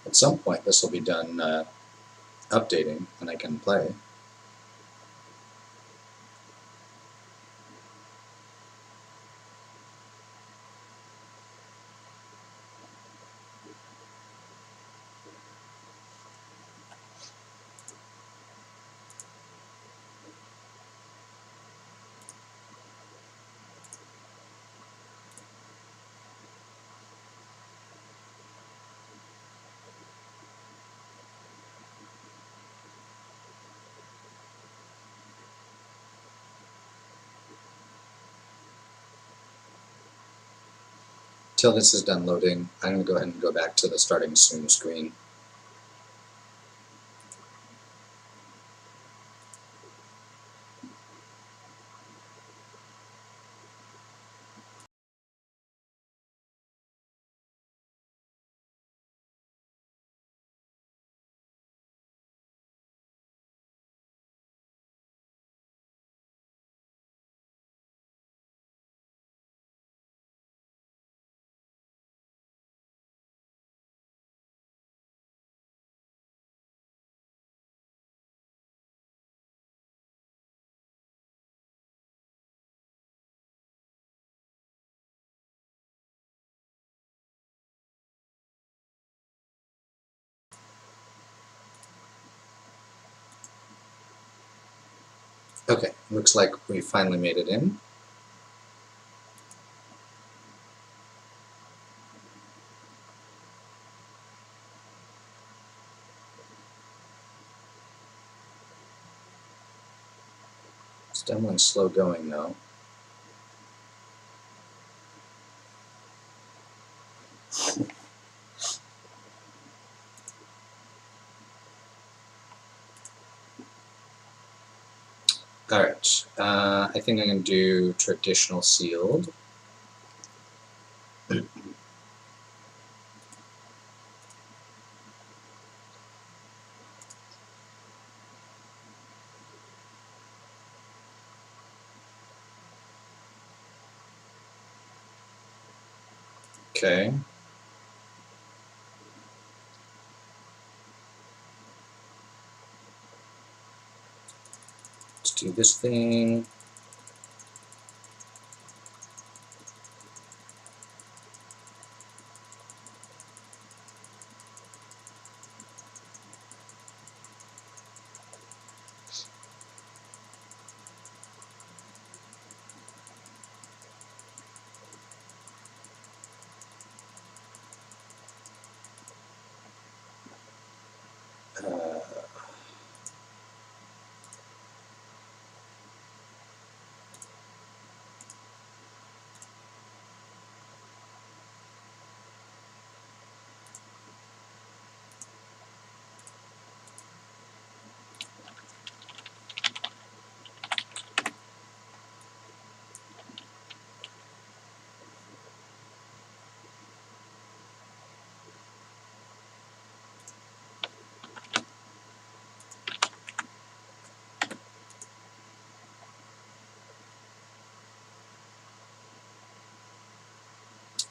At some point this will be done updating and I can play. Till this is done loading, I'm going to go ahead and go back to the starting soon screen. Okay, looks like we finally made it in. It's definitely slow going though. Alright, I think I'm going to do traditional sealed. Okay. Let's do this thing.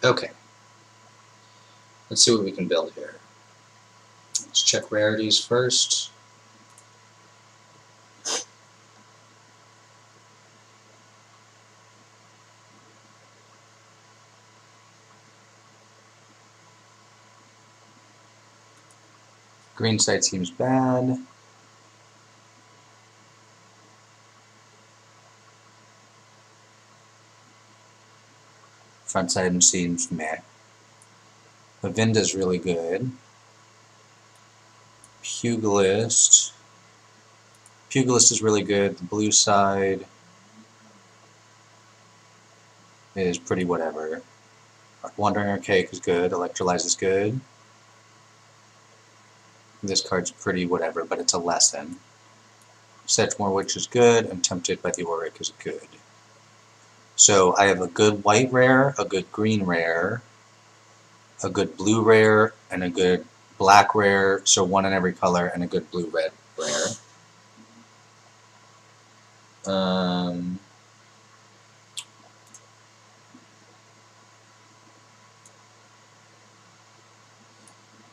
Okay. Let's see what we can build here. Let's check rarities first. Green side seems bad. Front side seems meh. Lavinda's really good. Pugilist. Pugilist is really good. The blue side is pretty whatever. Wandering Archaic is good. Electrolyze is good. This card's pretty whatever, but it's a lesson. Sedgemoor Witch is good, and Tempted by the Auric is good. So I have a good white rare, a good green rare, a good blue rare, and a good black rare, so one in every color, and a good blue-red rare.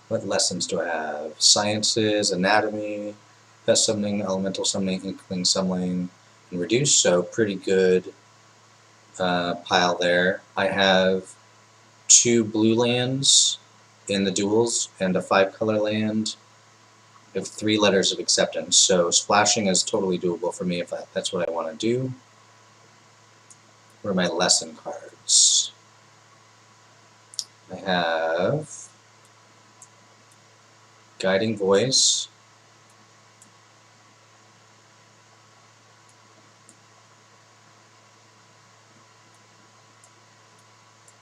What lessons do I have? Sciences, anatomy, pest summoning, elemental summoning, inkling summoning, and reduce, so pretty good pile there. I have 2 blue lands in the duels and a 5-color land. I have 3 letters of acceptance, so splashing is totally doable for me if that's what I want to do. Where are my lesson cards? I have Guiding Voice,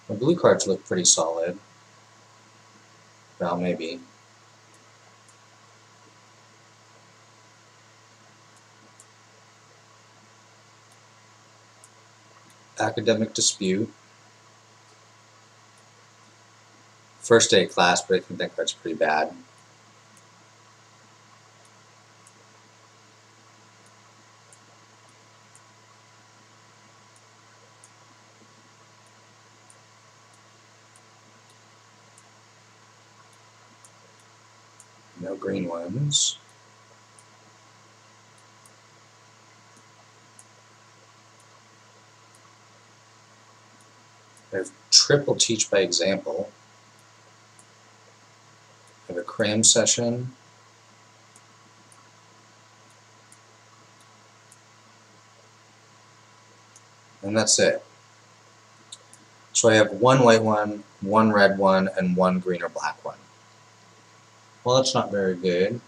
the blue cards look pretty solid. Well, maybe. Academic Dispute. First day class, but I think that card's pretty bad. No green ones. I have triple Teach by Example. I have a Cram Session. And that's it. So I have 1 white one, 1 red one, and 1 green or black one. Well, that's not very good.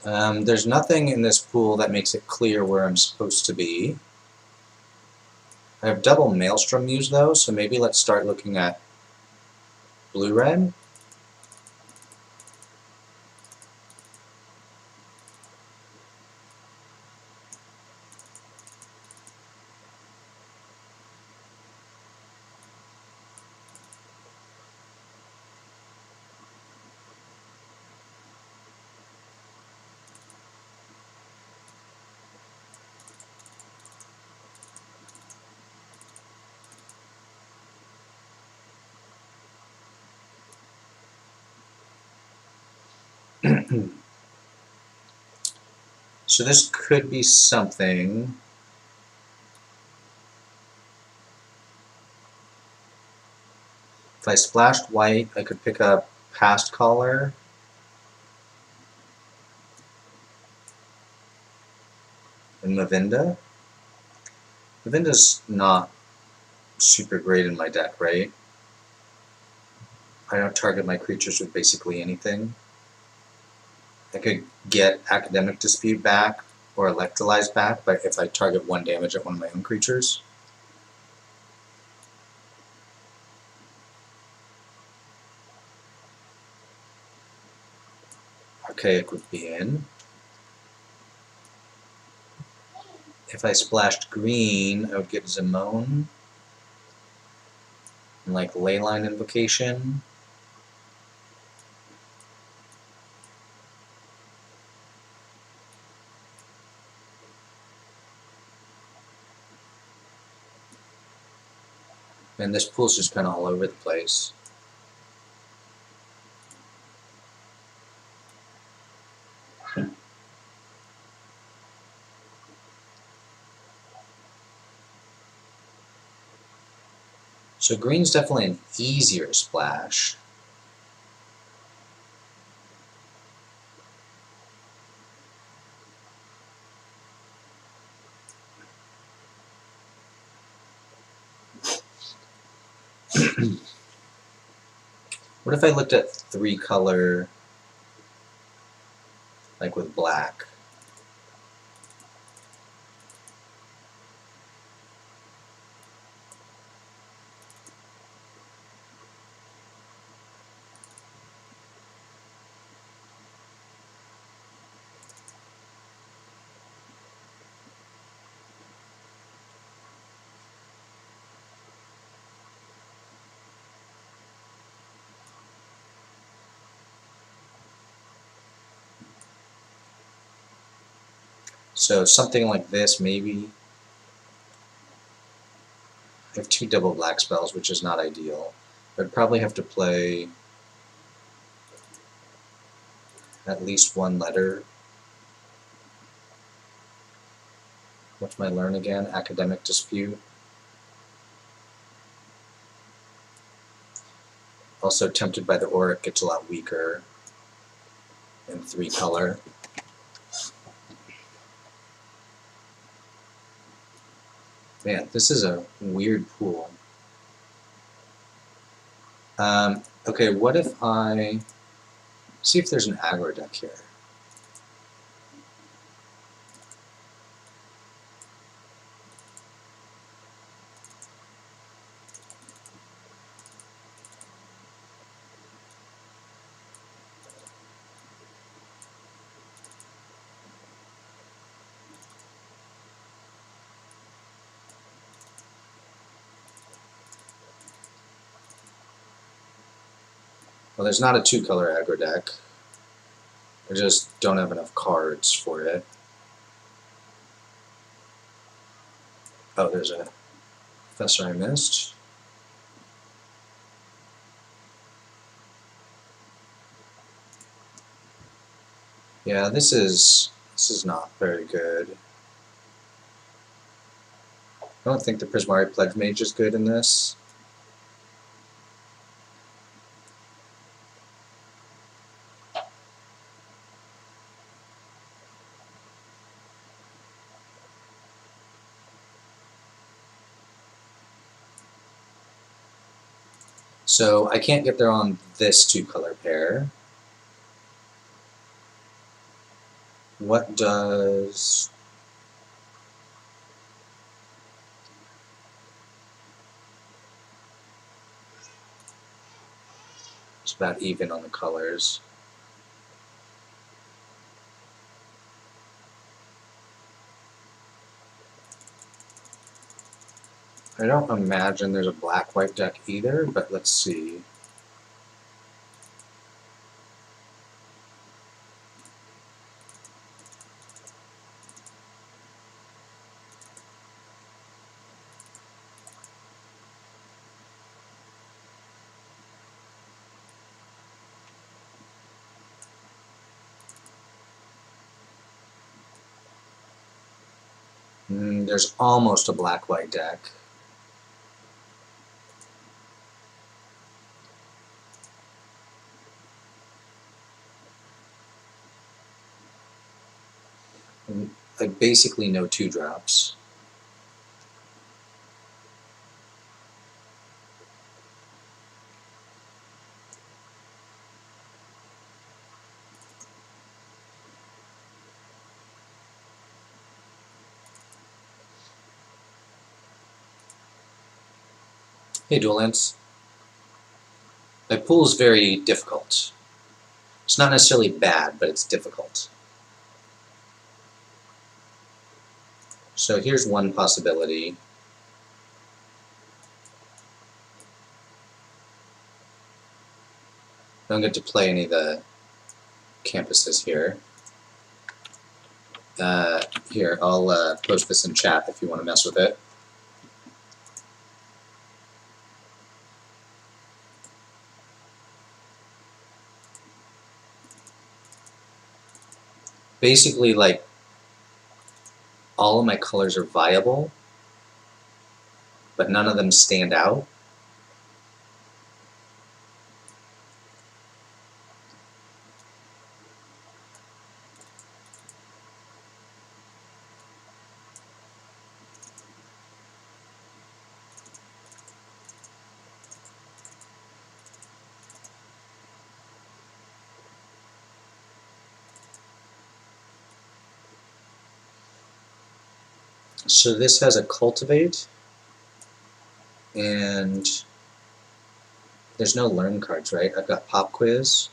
There's nothing in this pool that makes it clear where I'm supposed to be. I have double Maelstrom Muse though, so maybe let's start looking at blue-red. So this could be something. If I splashed white, I could pick up Past Caller. And Mavinda. Mavinda's not super great in my deck, right? I don't target my creatures with basically anything. I could get Academic Dispute back or Electrolyze back, but if I target 1 damage at one of my own creatures. Archaic would be in. If I splashed green, I would get Zimone. And like Leyline Invocation. And this pool's just kind of all over the place. So green's definitely an easier splash. What if I looked at 3-color, like with black? So something like this, maybe. I have 2 double black spells, which is not ideal. I'd probably have to play at least one letter. What's my learn again? Academic dispute. Also tempted by the auric gets a lot weaker in 3-color. Man, this is a weird pool. Okay, what if I see if there's an aggro deck here? Well, there's not a 2-color aggro deck. I just don't have enough cards for it. Oh, there's a professor I missed. Yeah, this is not very good. I don't think the Prismari Pledge Mage is good in this. So I can't get there on this 2-color pair. What does... It's about even on the colors. I don't imagine there's a black-white deck either, but let's see. There's almost a black-white deck. Like basically no 2-drops. Hey, Dual Lance. My pool is very difficult. It's not necessarily bad, but it's difficult. So here's one possibility. I don't get to play any of the campuses here. Here, I'll post this in chat if you want to mess with it. Basically, like, all of my colors are viable, but none of them stand out. So this has a cultivate, and there's no learn cards, right? I've got pop quiz.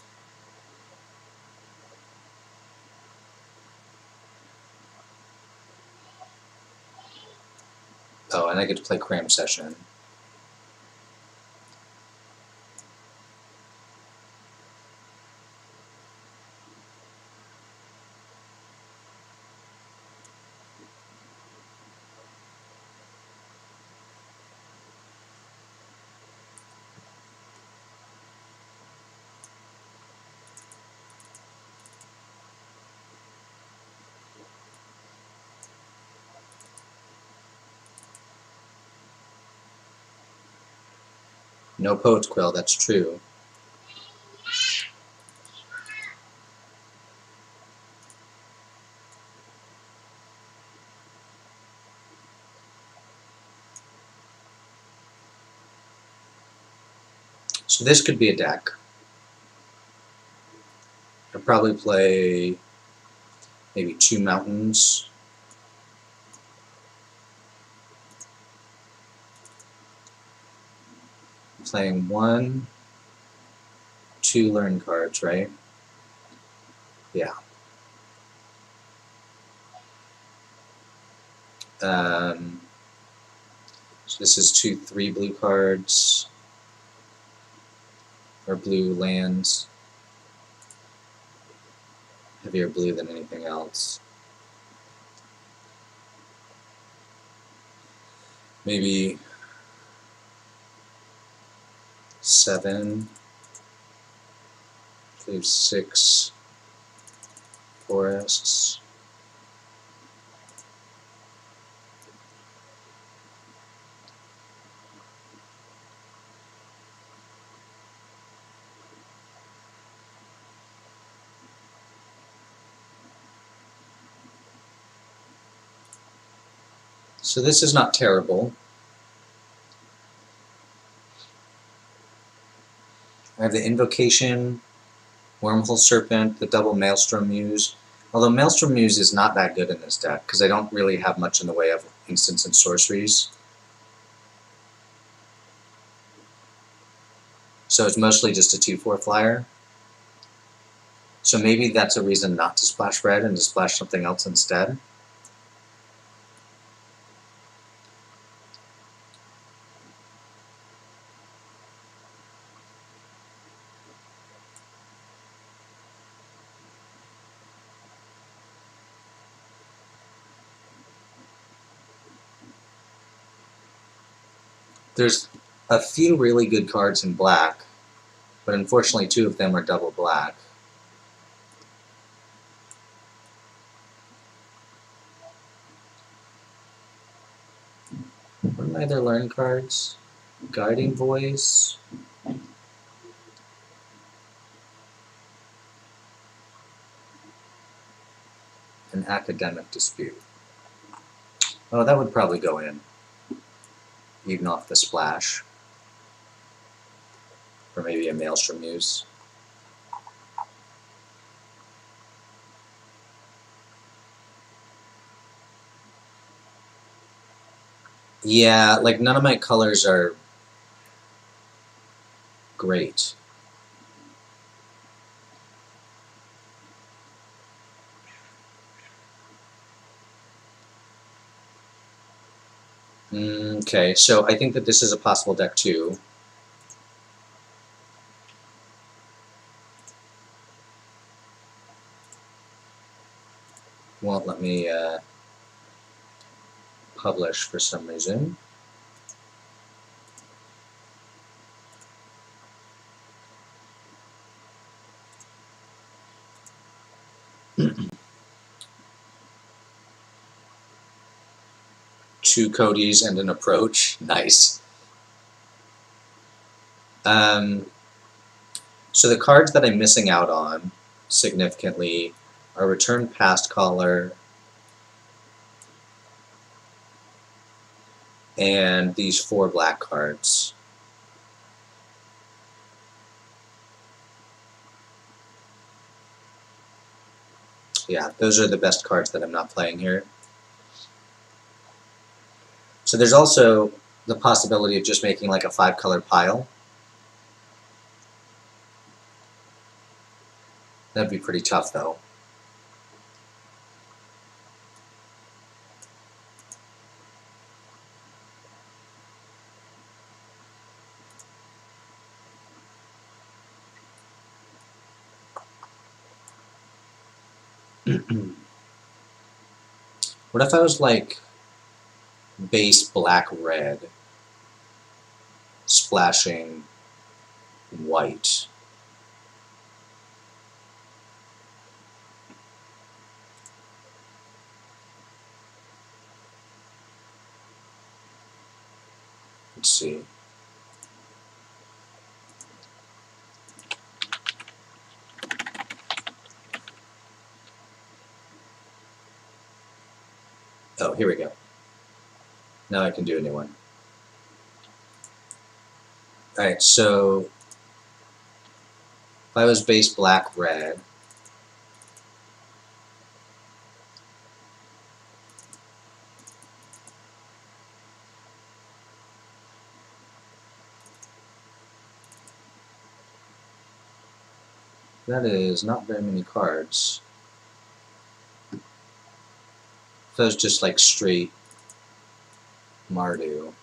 Oh, and I get to play cram session. No Poet's Quill, that's true. So this could be a deck. I'd probably play maybe 2 mountains. I'm playing 1, 2 learn cards, right? Yeah. So this is 2 3 blue cards, or blue lands. Heavier blue than anything else. Maybe 7, I believe 6 forests. So this is not terrible. I have the Invocation, Wormhole Serpent, the double Maelstrom Muse. Although Maelstrom Muse is not that good in this deck, because I don't really have much in the way of instants and sorceries. So it's mostly just a 2/4 flyer. So maybe that's a reason not to splash red and to splash something else instead. There's a few really good cards in black, but unfortunately 2 of them are double black. What are my other learn cards? Guiding Voice. An Academic Dispute. Oh, that would probably go in, even off the splash. Or maybe a Maelstrom Muse. Yeah, like none of my colors are great. Okay, so I think that this is a possible deck too. Won't let me publish for some reason. Two Codys and an approach. Nice. So the cards that I'm missing out on significantly are Return Past Caller and these 4 black cards. Yeah, those are the best cards that I'm not playing here. So there's also the possibility of just making like a 5-color pile. That'd be pretty tough though. What if I was like base black-red, splashing white? Let's see. Oh, here we go. Now I can do a new one. Alright, so if I was base black red, that is not very many cards. If that was just like straight Mardu.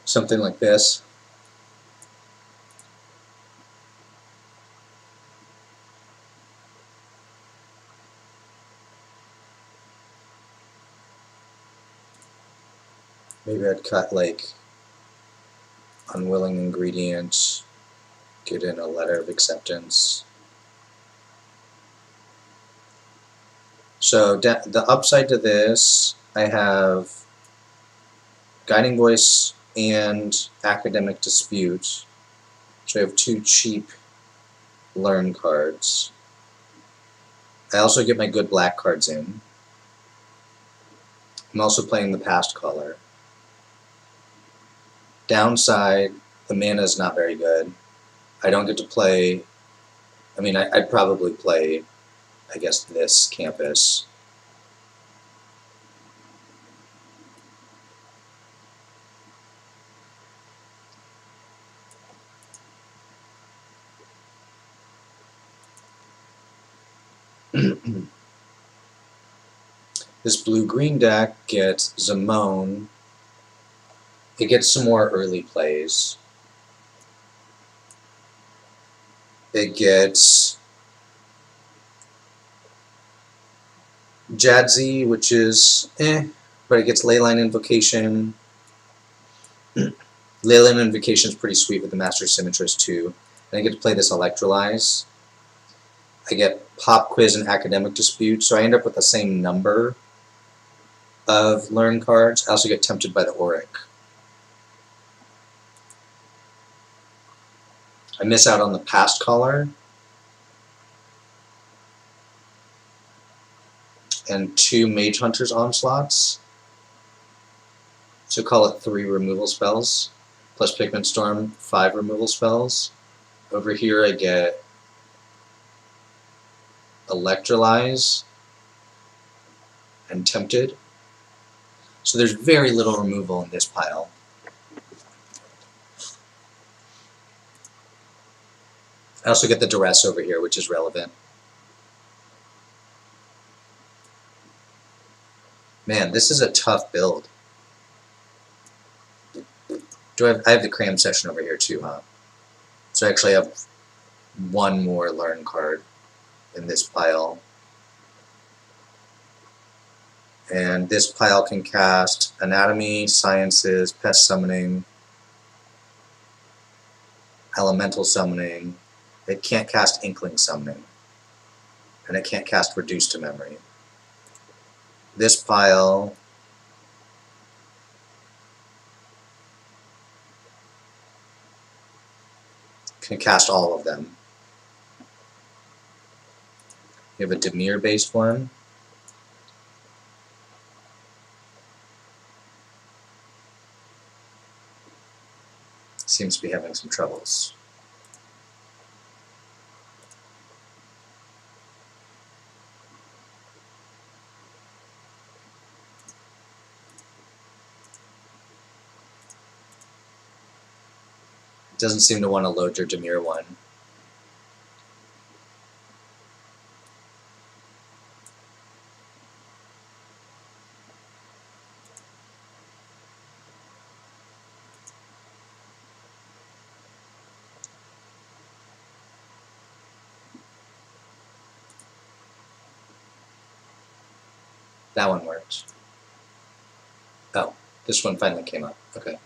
Something like this. Maybe I'd cut like unwilling ingredient, get in a letter of acceptance. So the upside to this, I have Guiding Voice and Academic Dispute. So I have 2 cheap learn cards. I also get my good black cards in. I'm also playing the past color. Downside, the mana is not very good. I don't get to play, I mean, I'd probably play, I guess, this campus. This blue-green deck gets Zamone. It gets some more early plays. It gets Jadzi, which is but it gets Leyline Invocation. Leyline Invocation is pretty sweet with the Master Symmetrist too. And I get to play this Electrolyze. I get Pop Quiz and Academic Dispute, so I end up with the same number of learn cards. I also get tempted by the Auric. I miss out on the past color and 2 Mage Hunter's Onslaughts. So call it 3 removal spells, plus Pigment Storm, 5 removal spells. Over here I get Electrolyze and Tempted. So there's very little removal in this pile. I also get the Duress over here, which is relevant. Man, this is a tough build. I have the Cram Session over here too, huh? So I actually have 1 more learn card in this pile. And this pile can cast Anatomy, Sciences, Pest Summoning, Elemental Summoning. It can't cast Inkling Summoning. And it can't cast Reduce to Memory. This pile can cast all of them. You have a Dimir-based one. Seems to be having some troubles. It doesn't seem to want to load your Demir one. That one works. Oh, this one finally came up. Okay.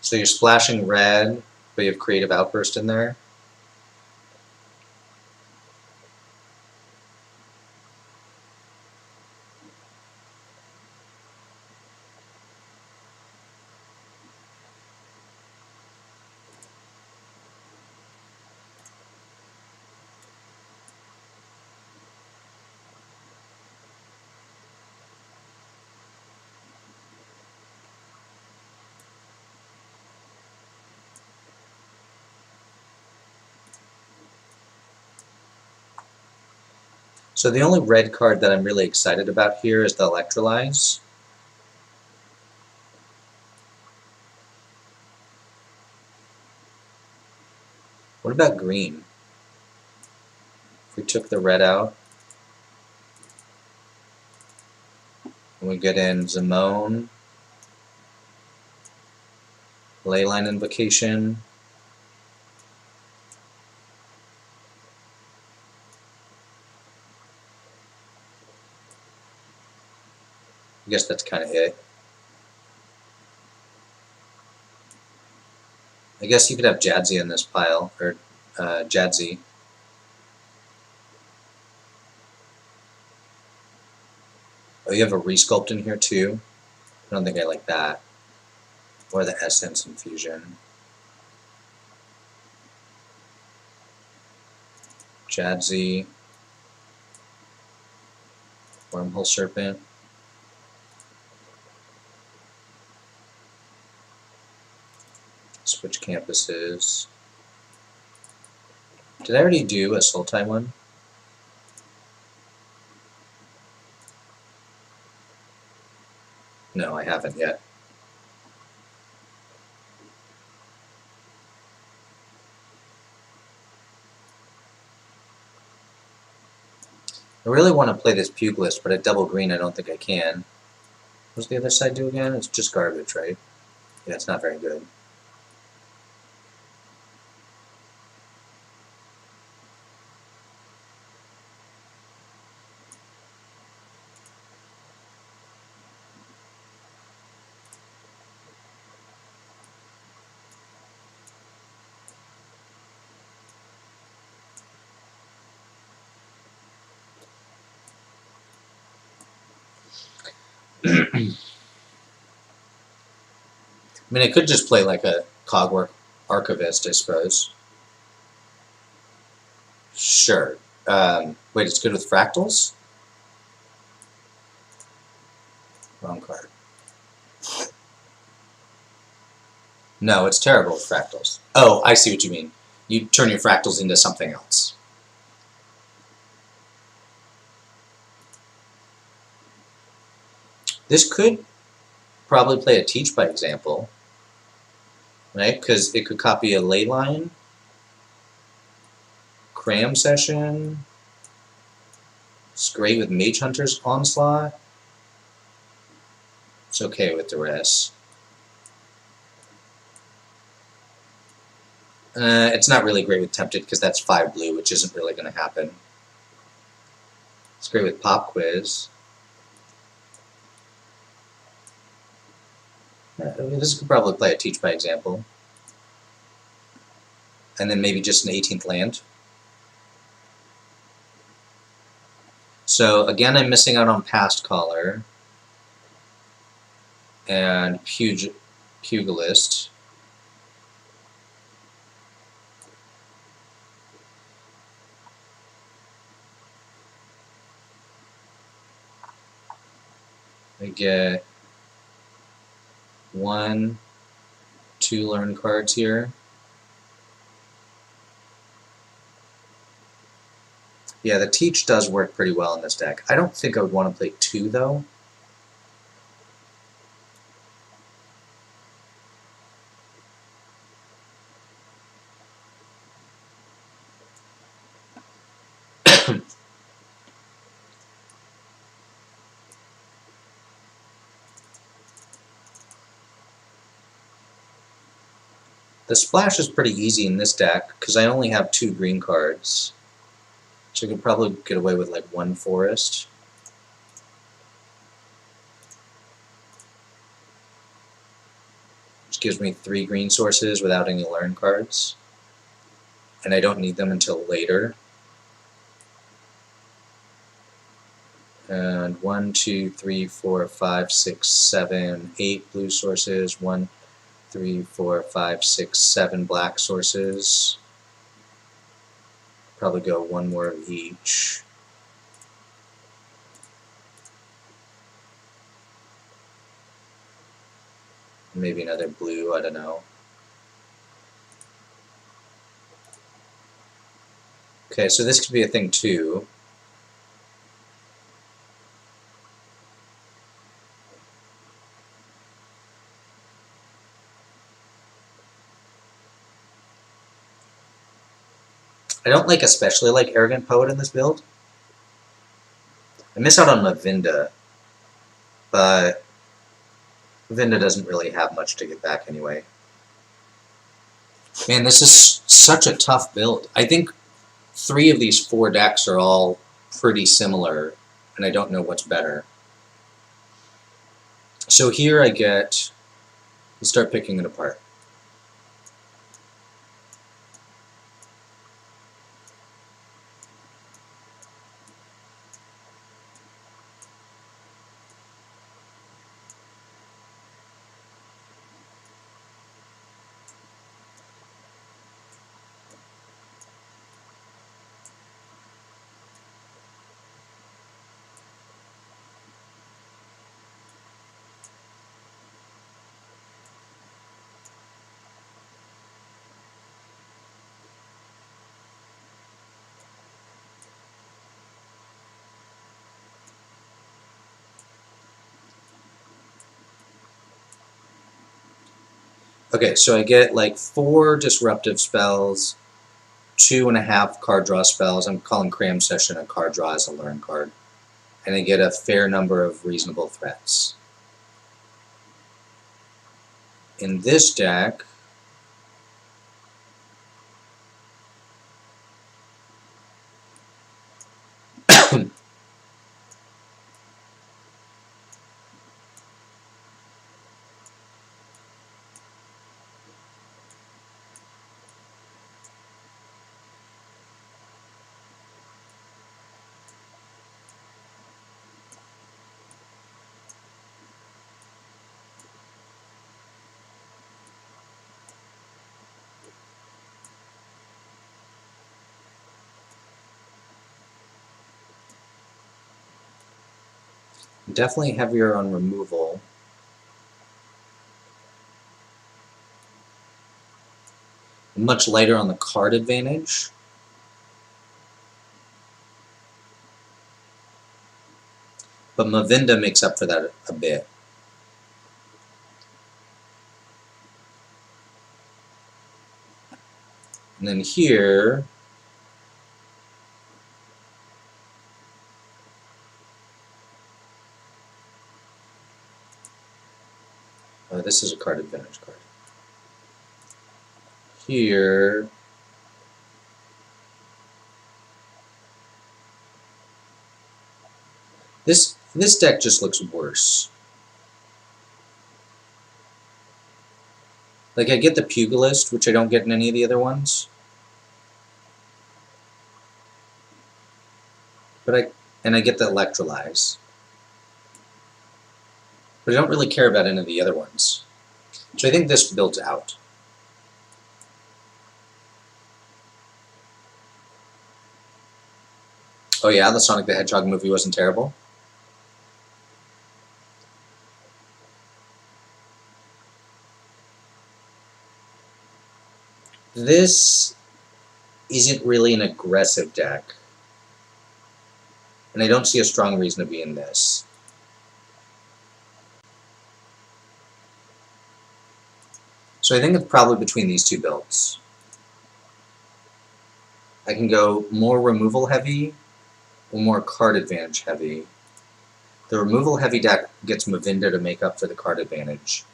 So you're splashing red, but you have Creative Outburst in there. So the only red card that I'm really excited about here is the Electrolyze. What about green? If we took the red out, and we get in Zimone, Leyline Invocation, I guess that's kind of it. I guess you could have Jadzi in this pile, or Jadzi. Oh, you have a Resculpt in here too? I don't think I like that. Or the Essence Infusion. Jadzi. Wormhole Serpent. Switch campuses. Did I already do a Sultai one? No, I haven't yet. I really want to play this Pugilist, but at double green I don't think I can. What does the other side do again? It's just garbage, right? Yeah, it's not very good. I mean, I could just play like a Cogwork Archivist, I suppose. Sure. Wait, it's good with fractals? Wrong card. No, it's terrible with fractals. Oh, I see what you mean. You turn your fractals into something else. This could probably play a Teach by example, right? Because it could copy a Leyline, Cram Session. It's great with Mage Hunter's Onslaught. It's okay with the rest. It's not really great with Tempted because that's 5 blue, which isn't really going to happen. It's great with Pop Quiz. I mean, this could probably play a Teach by example. And then maybe just an 18th land. So again, I'm missing out on Past Caller and Pugilist. I get 1, 2 learn cards here. Yeah, the Teach does work pretty well in this deck. I don't think I would want to play 2, though. The splash is pretty easy in this deck, because I only have 2 green cards. So I could probably get away with like 1 forest. Which gives me 3 green sources without any learn cards. And I don't need them until later. And 1, 2, 3, 4, 5, 6, 7, 8 blue sources. 1, 3, 4, 5, 6, 7 black sources. Probably go 1 more of each. Maybe another blue, I don't know. Okay, so this could be a thing too. I don't especially like Arrogant Poet in this build. I miss out on Mavinda, but Mavinda doesn't really have much to get back anyway. Man, this is such a tough build. I think 3 of these 4 decks are all pretty similar, and I don't know what's better. So here I get, let's start picking it apart. Okay, so I get 4 disruptive spells, 2.5 card draw spells. I'm calling Cram Session a card draw as a learn card. And I get a fair number of reasonable threats. In this deck, definitely heavier on removal. Much lighter on the card advantage. But Mavinda makes up for that a bit. And then here, oh, this is a card advantage card. Here, this deck just looks worse. I get the Pugilist, which I don't get in any of the other ones. But I get the Electrolyze. But I don't really care about any of the other ones. So I think this builds out. Oh yeah, the Sonic the Hedgehog movie wasn't terrible? This isn't really an aggressive deck. And I don't see a strong reason to be in this. So I think it's probably between these two builds. I can go more removal heavy or more card advantage heavy. The removal heavy deck gets Mavinda to make up for the card advantage.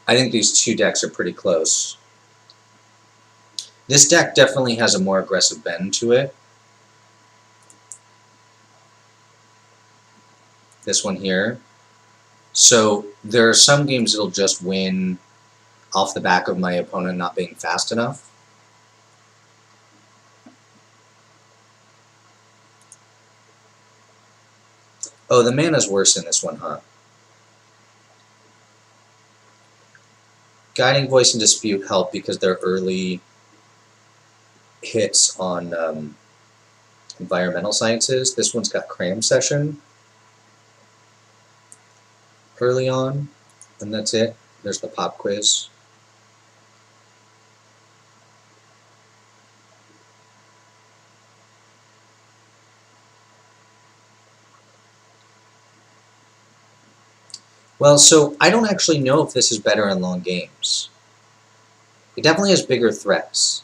I think these two decks are pretty close. This deck definitely has a more aggressive bend to it. This one here. So there are some games that'll just win off the back of my opponent not being fast enough. Oh, the mana's worse in this one, huh? Guiding Voice and Dispute help because they're early hits on environmental sciences. This one's got Cram Session early on, and that's it. There's the pop quiz. Well, so I don't actually know if this is better in long games. It definitely has bigger threats.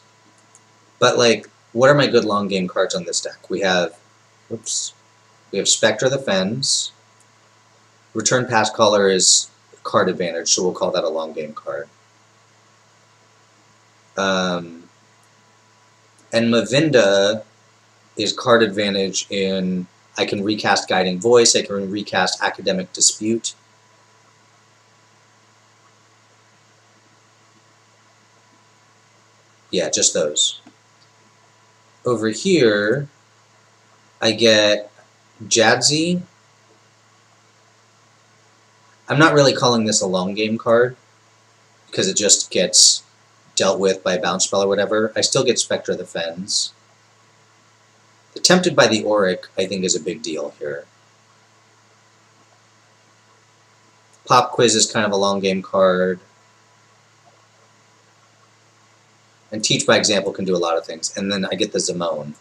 But, like, what are my good long game cards on this deck? We have, we have Spectre the Fens. Return Pass Caller is card advantage, so we'll call that a long game card. And Mavinda is card advantage in I can recast Guiding Voice, I can recast Academic Dispute. Yeah, just those. Over here, I get Jadzi. I'm not really calling this a long game card, because it just gets dealt with by a bounce spell or whatever. I still get Spectre of the Fens. The Tempted by the Auric, I think, is a big deal here. Pop Quiz is kind of a long game card. And Teach by Example can do a lot of things. And then I get the Zimone.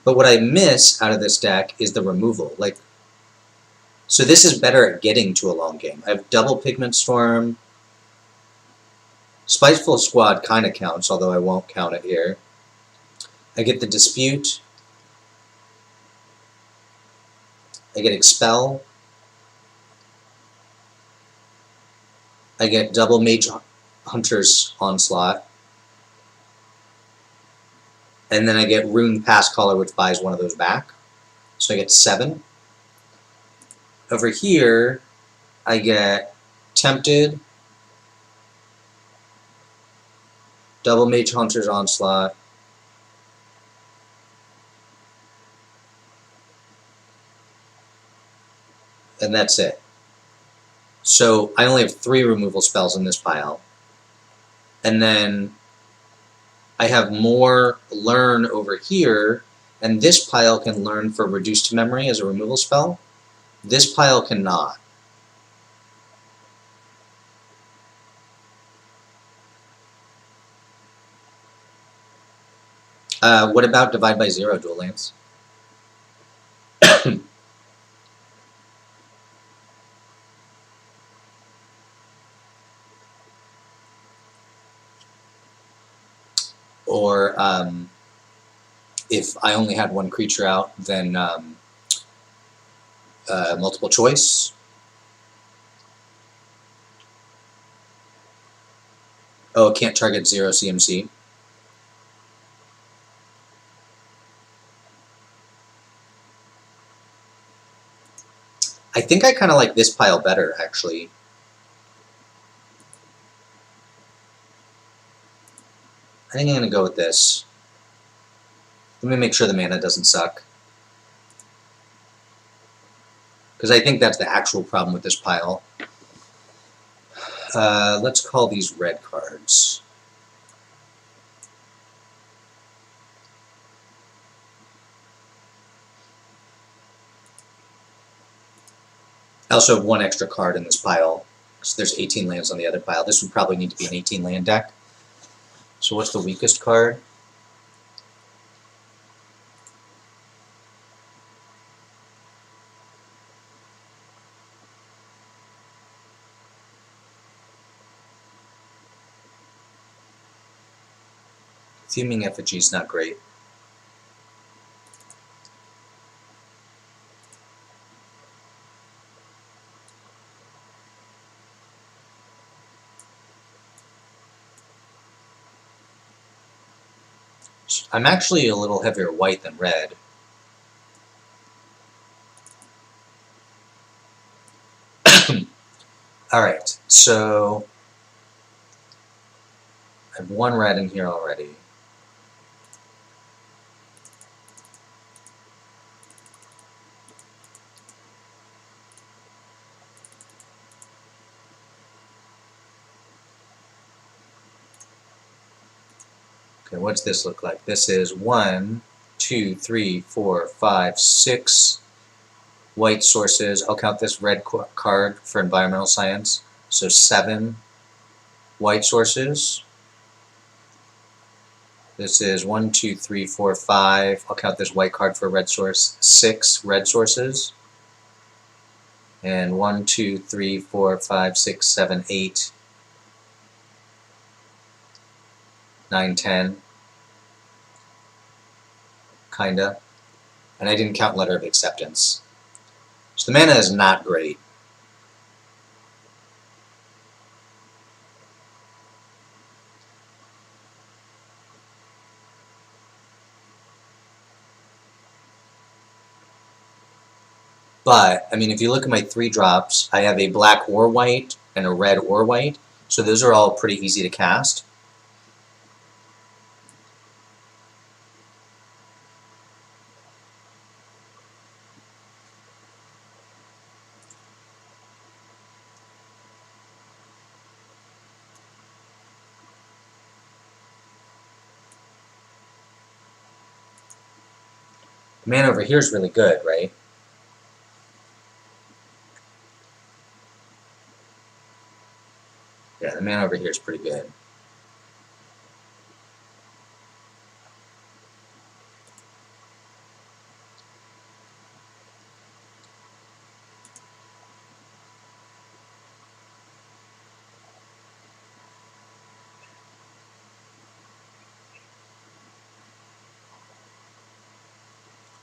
But what I miss out of this deck is the removal. Like, so this is better at getting to a long game. I have double Pigment Storm. Spiteful Squad kind of counts, although I won't count it here. I get the Dispute. I get Expel. I get double Mage Hunter's Onslaught. And then I get Rune Pass Caller, which buys one of those back. So I get 7. Over here, I get Tempted, double Mage Hunter's Onslaught, and that's it. So I only have 3 removal spells in this pile. And then I have more Learn over here, and this pile can Learn for Reduced Memory as a removal spell. This pile cannot. What about Divide by 0, Dual Lance? Or if I only had one creature out, then multiple choice. Oh, it can't target 0 CMC. I think I kind of like this pile better, actually. I think I'm going to go with this. Let me make sure the mana doesn't suck. Because I think that's the actual problem with this pile. Let's call these red cards. I also have one extra card in this pile, so there's 18 lands on the other pile. This would probably need to be an 18 land deck. So what's the weakest card? Fuming Effigy is not great. I'm actually a little heavier white than red. Alright, so I have one red in here already. Okay, what's this look like? This is 1, 2, 3, 4, 5, 6 white sources. I'll count this red card for environmental science. So 7 white sources. This is 1, 2, 3, 4, 5. I'll count this white card for a red source. 6 red sources. And 1, 2, 3, 4, 5, 6, 7, 8, 9, 10. Kinda. And I didn't count Letter of Acceptance. So the mana is not great. But, I mean, if you look at my 3 drops, I have a black or white and a red or white. So those are all pretty easy to cast. The mana over here is really good, right? Yeah, the mana over here is pretty good.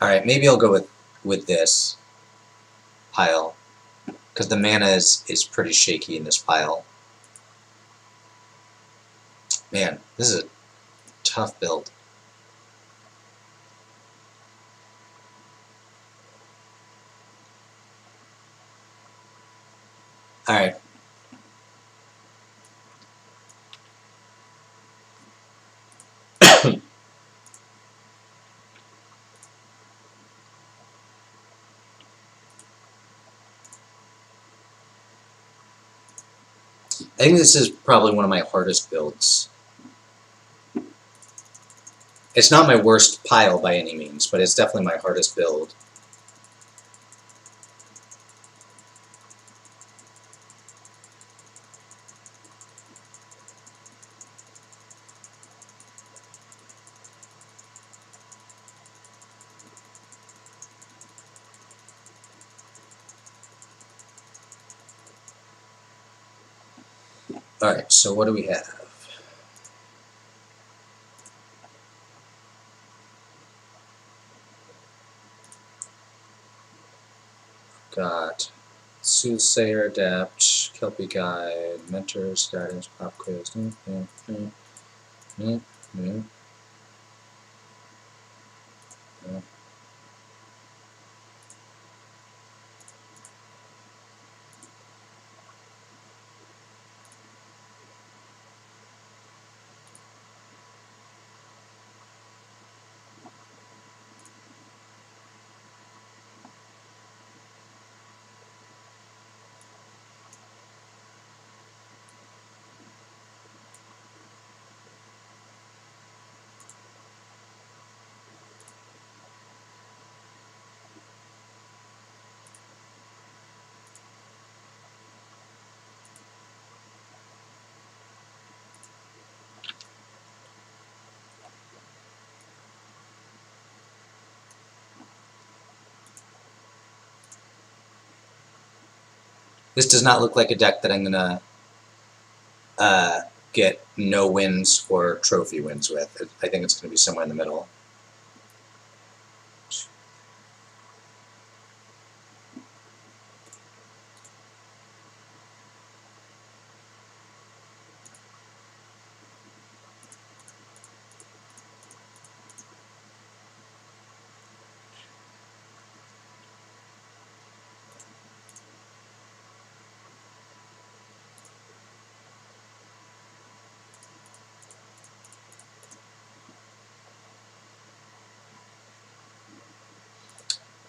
Alright, maybe I'll go with this pile, because the mana is pretty shaky in this pile. Man, this is a tough build. Alright. I think this is probably one of my hardest builds. It's not my worst pile by any means, but it's definitely my hardest build. Alright, so what do we have? Got Soothsayer, Adept, Kelpie Guide, Mentors, Guidance, Pop Quiz. This does not look like a deck that I'm going to get no wins or trophy wins with. I think it's going to be somewhere in the middle.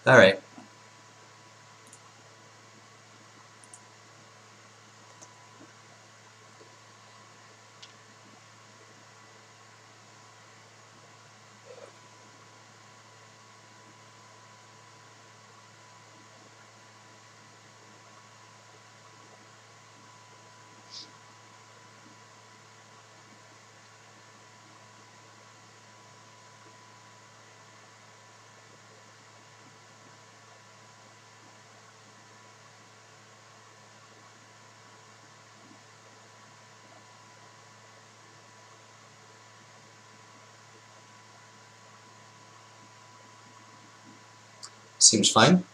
All right. Seems fine.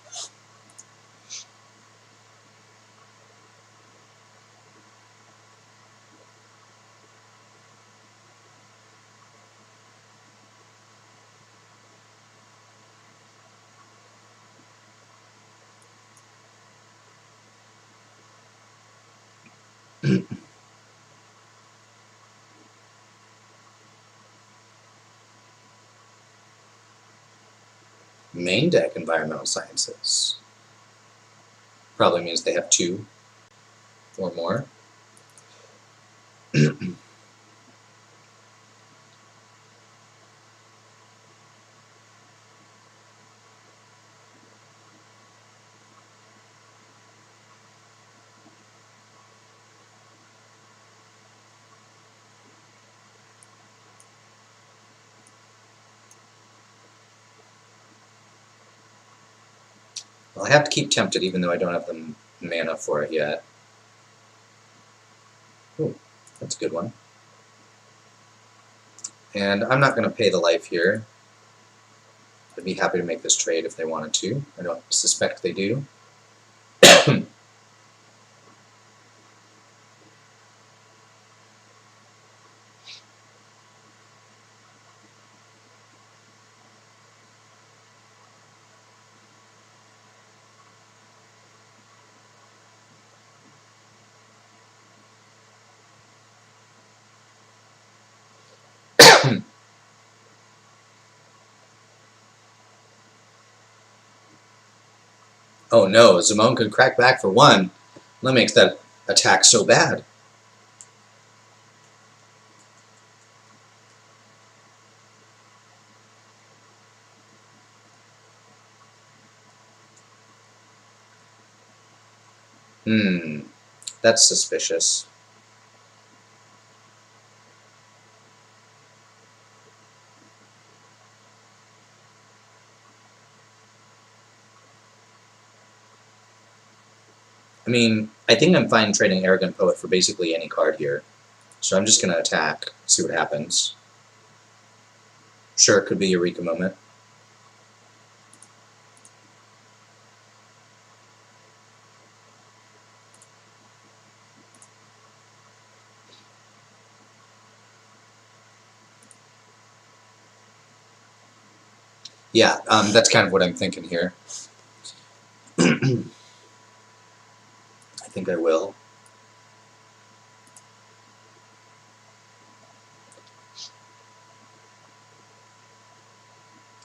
Main deck, Environmental Sciences. Probably means they have 2 or more. Well, I have to keep Tempted even though I don't have the mana for it yet. Ooh, that's a good one. And I'm not going to pay the life here. I'd be happy to make this trade if they wanted to. I don't suspect they do. Oh no, Zimone could crack back for 1. That makes that attack so bad. That's suspicious. I mean, I think I'm fine trading Arrogant Poet for basically any card here. So I'm just going to attack, see what happens. Sure, it could be Eureka moment. Yeah, that's kind of what I'm thinking here. I think I will.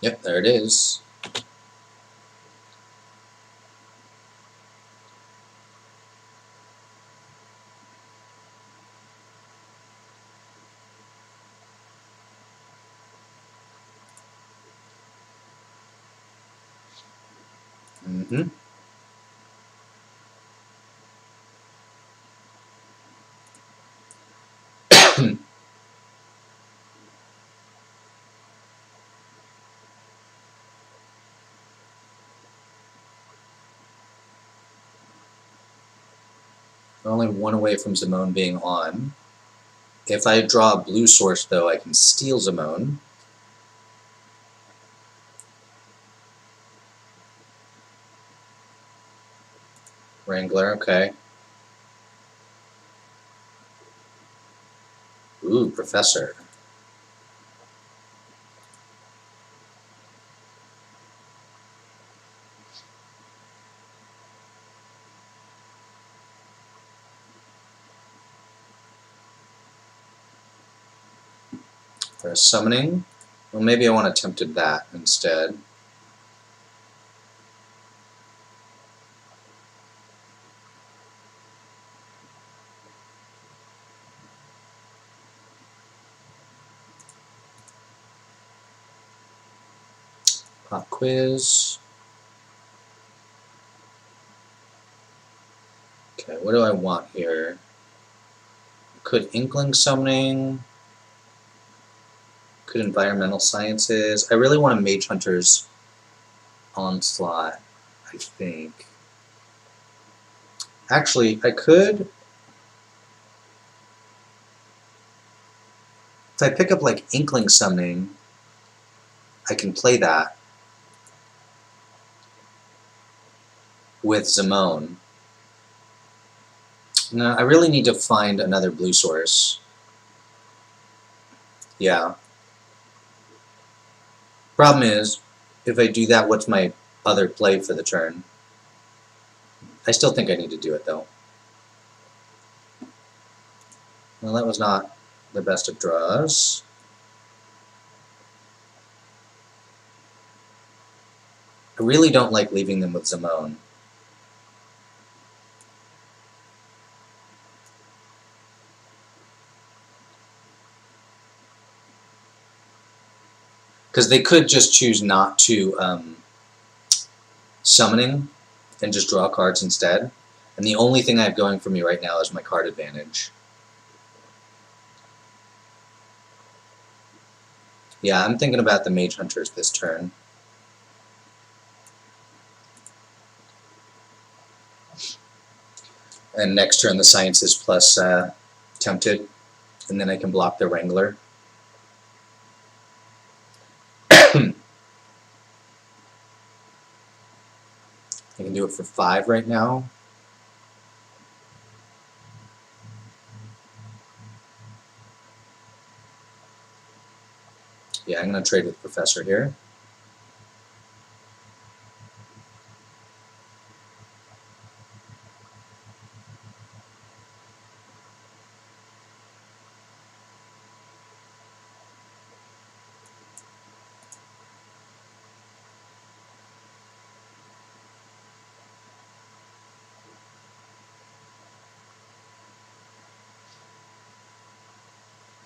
Yep, there it is. Mm-hmm. We're only one away from Zimone being on. If I draw a blue source, though, I can steal Zimone. Wrangler, okay. Ooh, Professor. For a summoning? Well, maybe I want to Tempted that instead. Pop quiz. Okay, what do I want here? Could Inkling Summoning? Could Environmental Sciences? I really want a Mage Hunter's Onslaught, I think. Actually, I could... If I pick up, like, Inkling Summoning, I can play that with Zimone. No, I really need to find another blue source. Yeah. Problem is, if I do that, what's my other play for the turn? I still think I need to do it, though. Well, that was not the best of draws. I really don't like leaving them with Zimone. Because they could just choose not to summoning and just draw cards instead. And the only thing I have going for me right now is my card advantage. Yeah, I'm thinking about the Mage Hunters this turn. And next turn the Sciences plus Tempted. And then I can block the Wrangler. I can do it for 5 right now. Yeah, I'm going to trade with Professor here.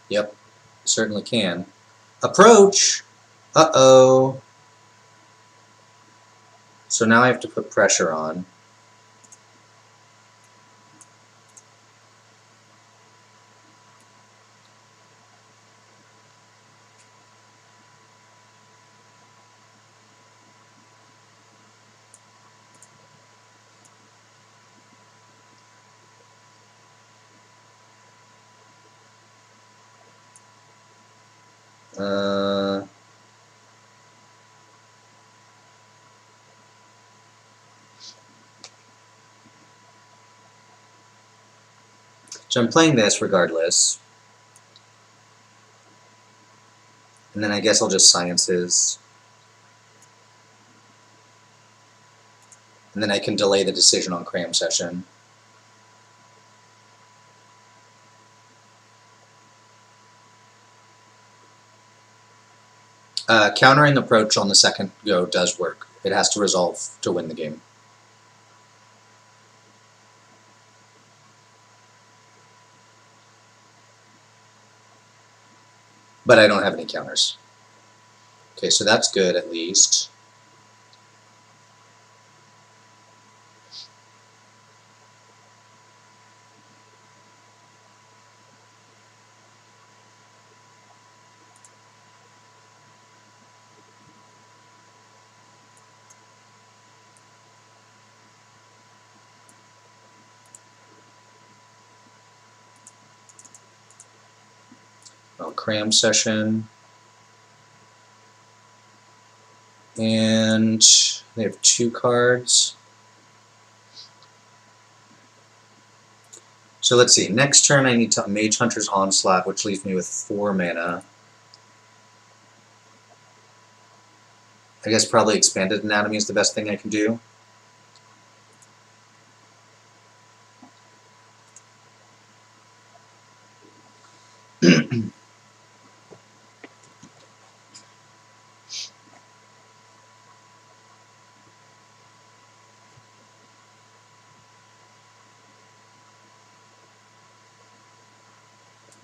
Yep, certainly can. Approach! Uh-oh. So now I have to put pressure on. So I'm playing this regardless. And then I guess I'll just Sciences. And then I can delay the decision on Cram Session. Countering Approach on the second go does work. It has to resolve to win the game. But I don't have any counters. Okay, so that's good at least. Cram session. And they have 2 cards. So let's see. Next turn I need to Mage Hunter's Onslaught, which leaves me with 4 mana. I guess probably Expanded Anatomy is the best thing I can do.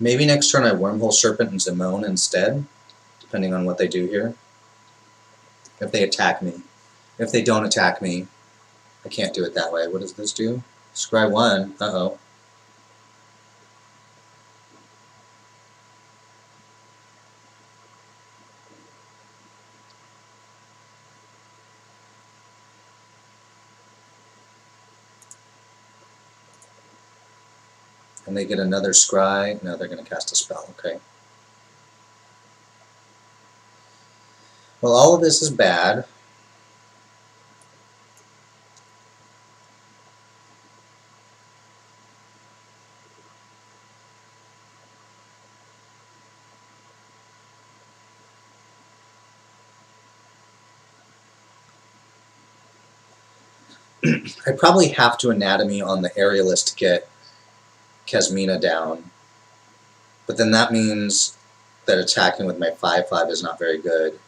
Maybe next turn I Wormhole Serpent and Zimone instead, depending on what they do here. If they attack me. If they don't attack me, I can't do it that way. What does this do? Scry 1. Uh-oh. And they get another scry. No, they're going to cast a spell. Okay. Well, all of this is bad. I probably have to Anatomy on the Aerialist to get Kasmina down. But then that means that attacking with my 5/5 is not very good.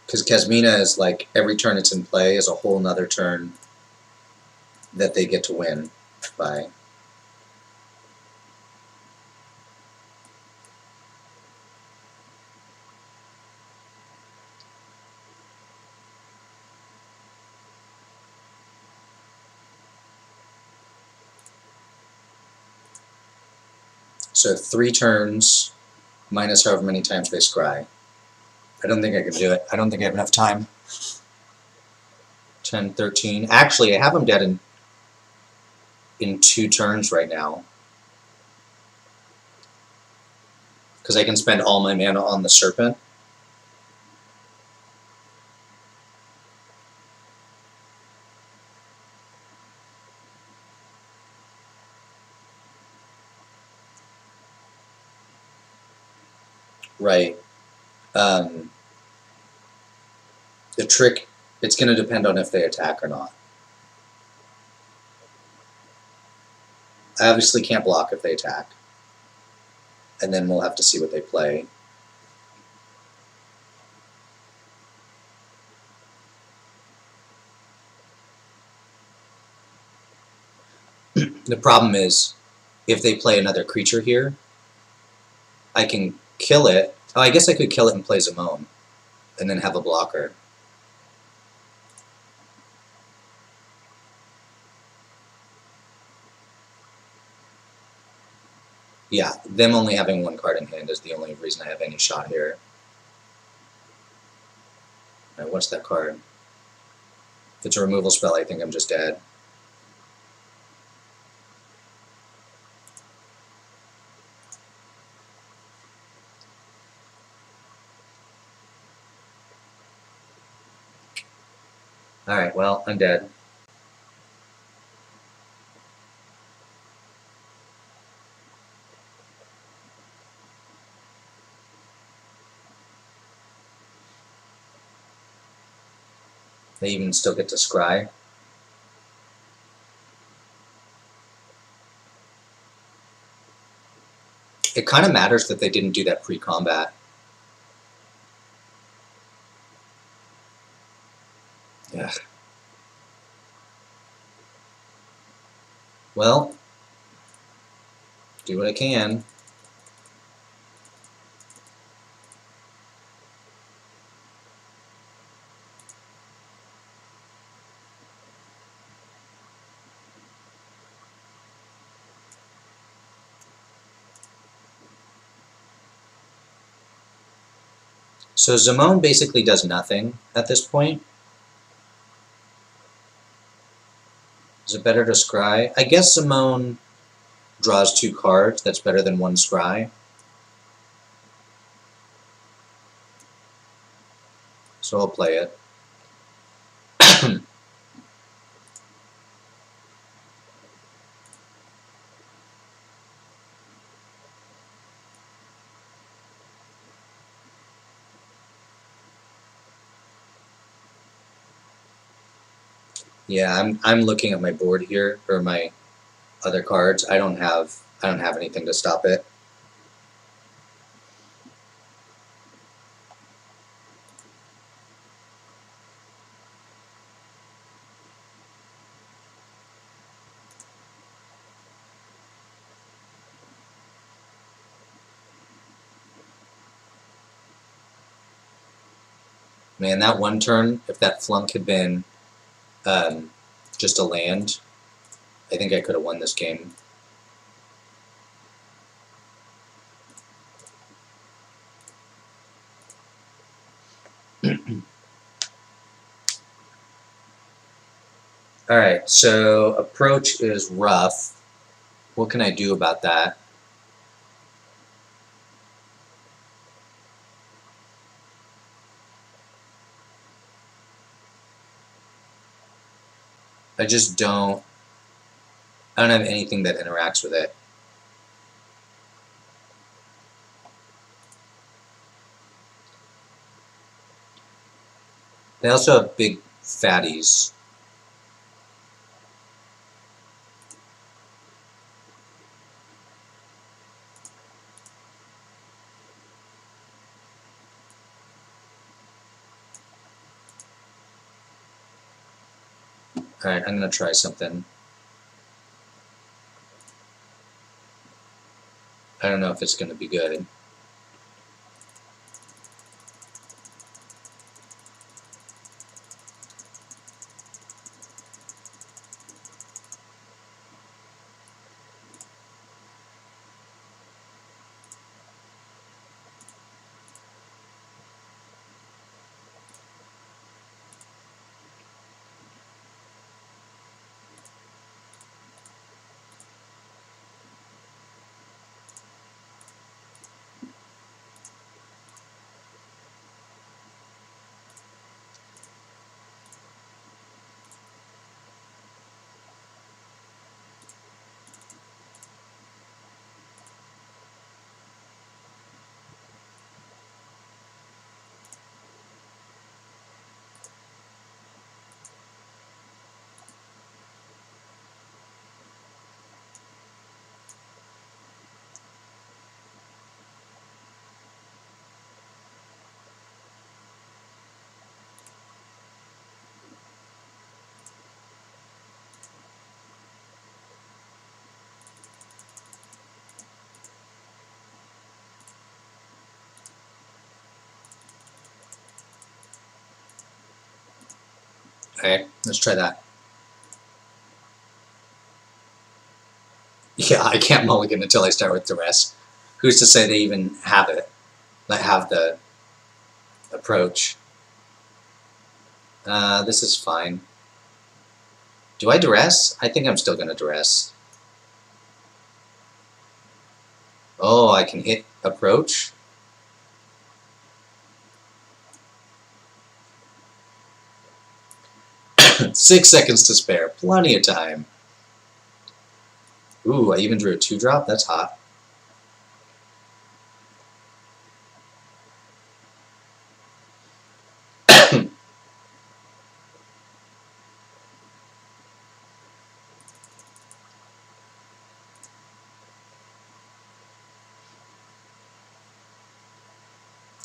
Because Kasmina is like, every turn it's in play is a whole nother turn that they get to win by. So 3 turns, minus however many times they scry. I don't think I can do it. I don't think I have enough time. 10, 13. Actually, I have them dead in 2 turns right now. Because I can spend all my mana on the Serpent. Right. The trick, it's going to depend on if they attack or not. I obviously can't block if they attack. And then we'll have to see what they play. The problem is, if they play another creature here, I can kill it. Oh, I guess I could kill it and play Zimone, and then have a blocker. Yeah, them only having 1 card in hand is the only reason I have any shot here. Alright, what's that card? If it's a removal spell, I think I'm just dead. Alright, well, I'm dead. They even still get to scry. It kind of matters that they didn't do that pre-combat. Yeah. Well, do what I can. So Zamone basically does nothing at this point. Is it better to scry? I guess Zamone draws 2 cards. That's better than 1 scry. So I'll play it. Yeah, I'm looking at my board here, or my other cards. I don't have anything to stop it. Man, that one turn, if that flunk had been just a land, I think I could have won this game. Alright, so approach is rough. What can I do about that? I don't have anything that interacts with it. They also have big fatties. Alright, I'm going to try something. I don't know if it's going to be good. Okay, let's try that. Yeah, I can't mulligan until I start with duress. Who's to say they even have it? Like, have the approach. This is fine. Do I duress? I think I'm still going to duress. Oh, I can hit approach? Six seconds to spare. Plenty of time. Ooh, I even drew a 2-drop? That's hot.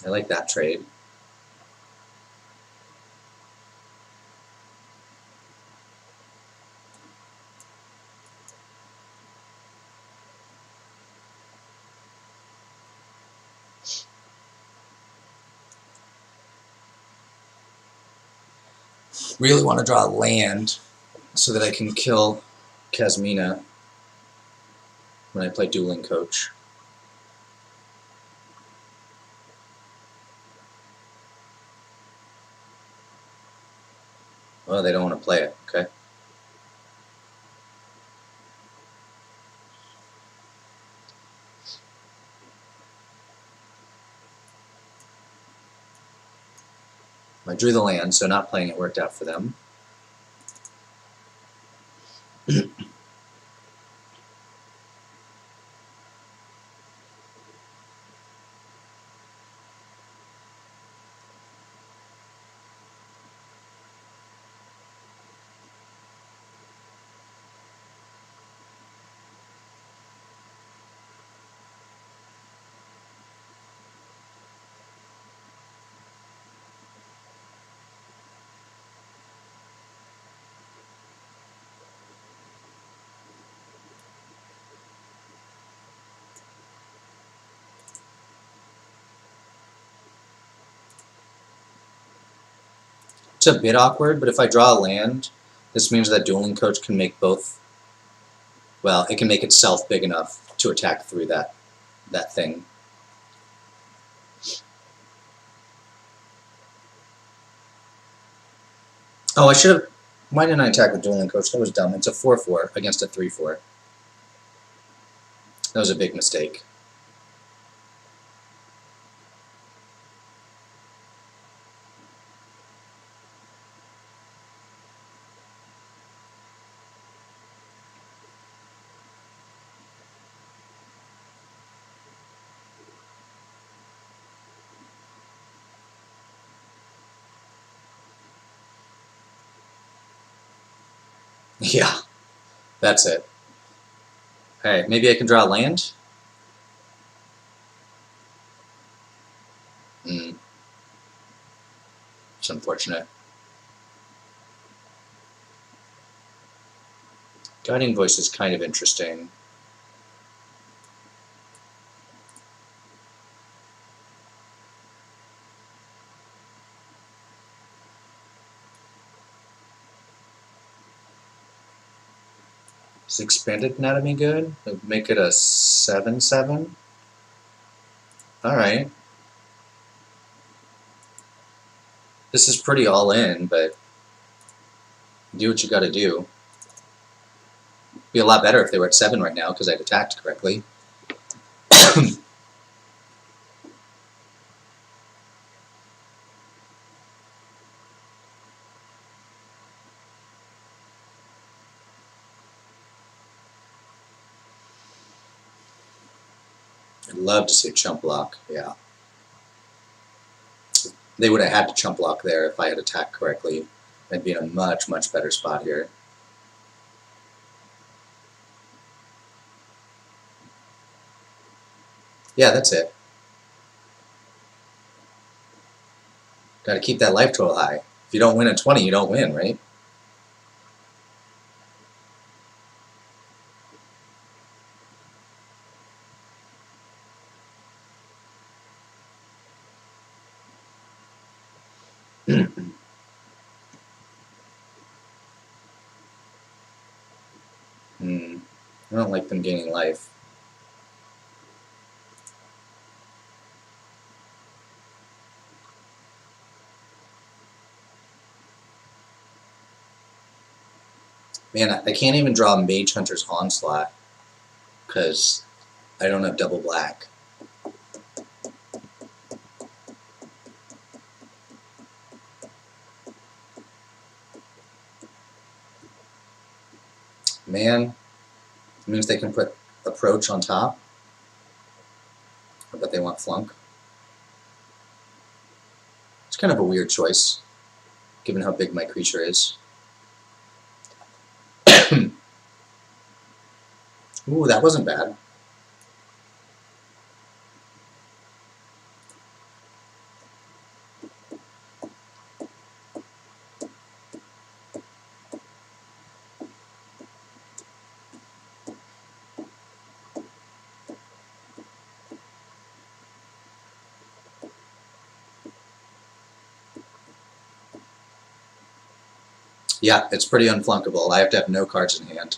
I like that trade. Really want to draw a land so that I can kill Kazmina when I play Dueling Coach. Oh, they don't want to play it. Okay. I drew the land, so not playing it worked out for them. It's a bit awkward, but if I draw a land, this means that Dueling Coach can make both. Well, it can make itself big enough to attack through that thing. Oh, I should have. Why didn't I attack with Dueling Coach? That was dumb. It's a 4/4 against a 3/4. That was a big mistake. Yeah, that's it. Alright, maybe I can draw a land? It's unfortunate. Guiding Voice is kind of interesting. Is Expanded Anatomy good? Make it a 7/7? Alright. This is pretty all in, but do what you gotta do. Be a lot better if they were at 7 right now, because I'd attacked correctly. I'd love to see a chump block, yeah. They would have had to chump block there if I had attacked correctly. I'd be in a much, much better spot here. Yeah, that's it. Gotta keep that life total high. If you don't win at 20, you don't win, right? I don't like them gaining life. Man, I can't even draw Mage Hunter's Onslaught because I don't have double black. Man, it means they can put Approach on top. But they want Flunk. It's kind of a weird choice, given how big my creature is. Ooh, that wasn't bad. Yeah, it's pretty unflunkable. I have to have no cards in hand.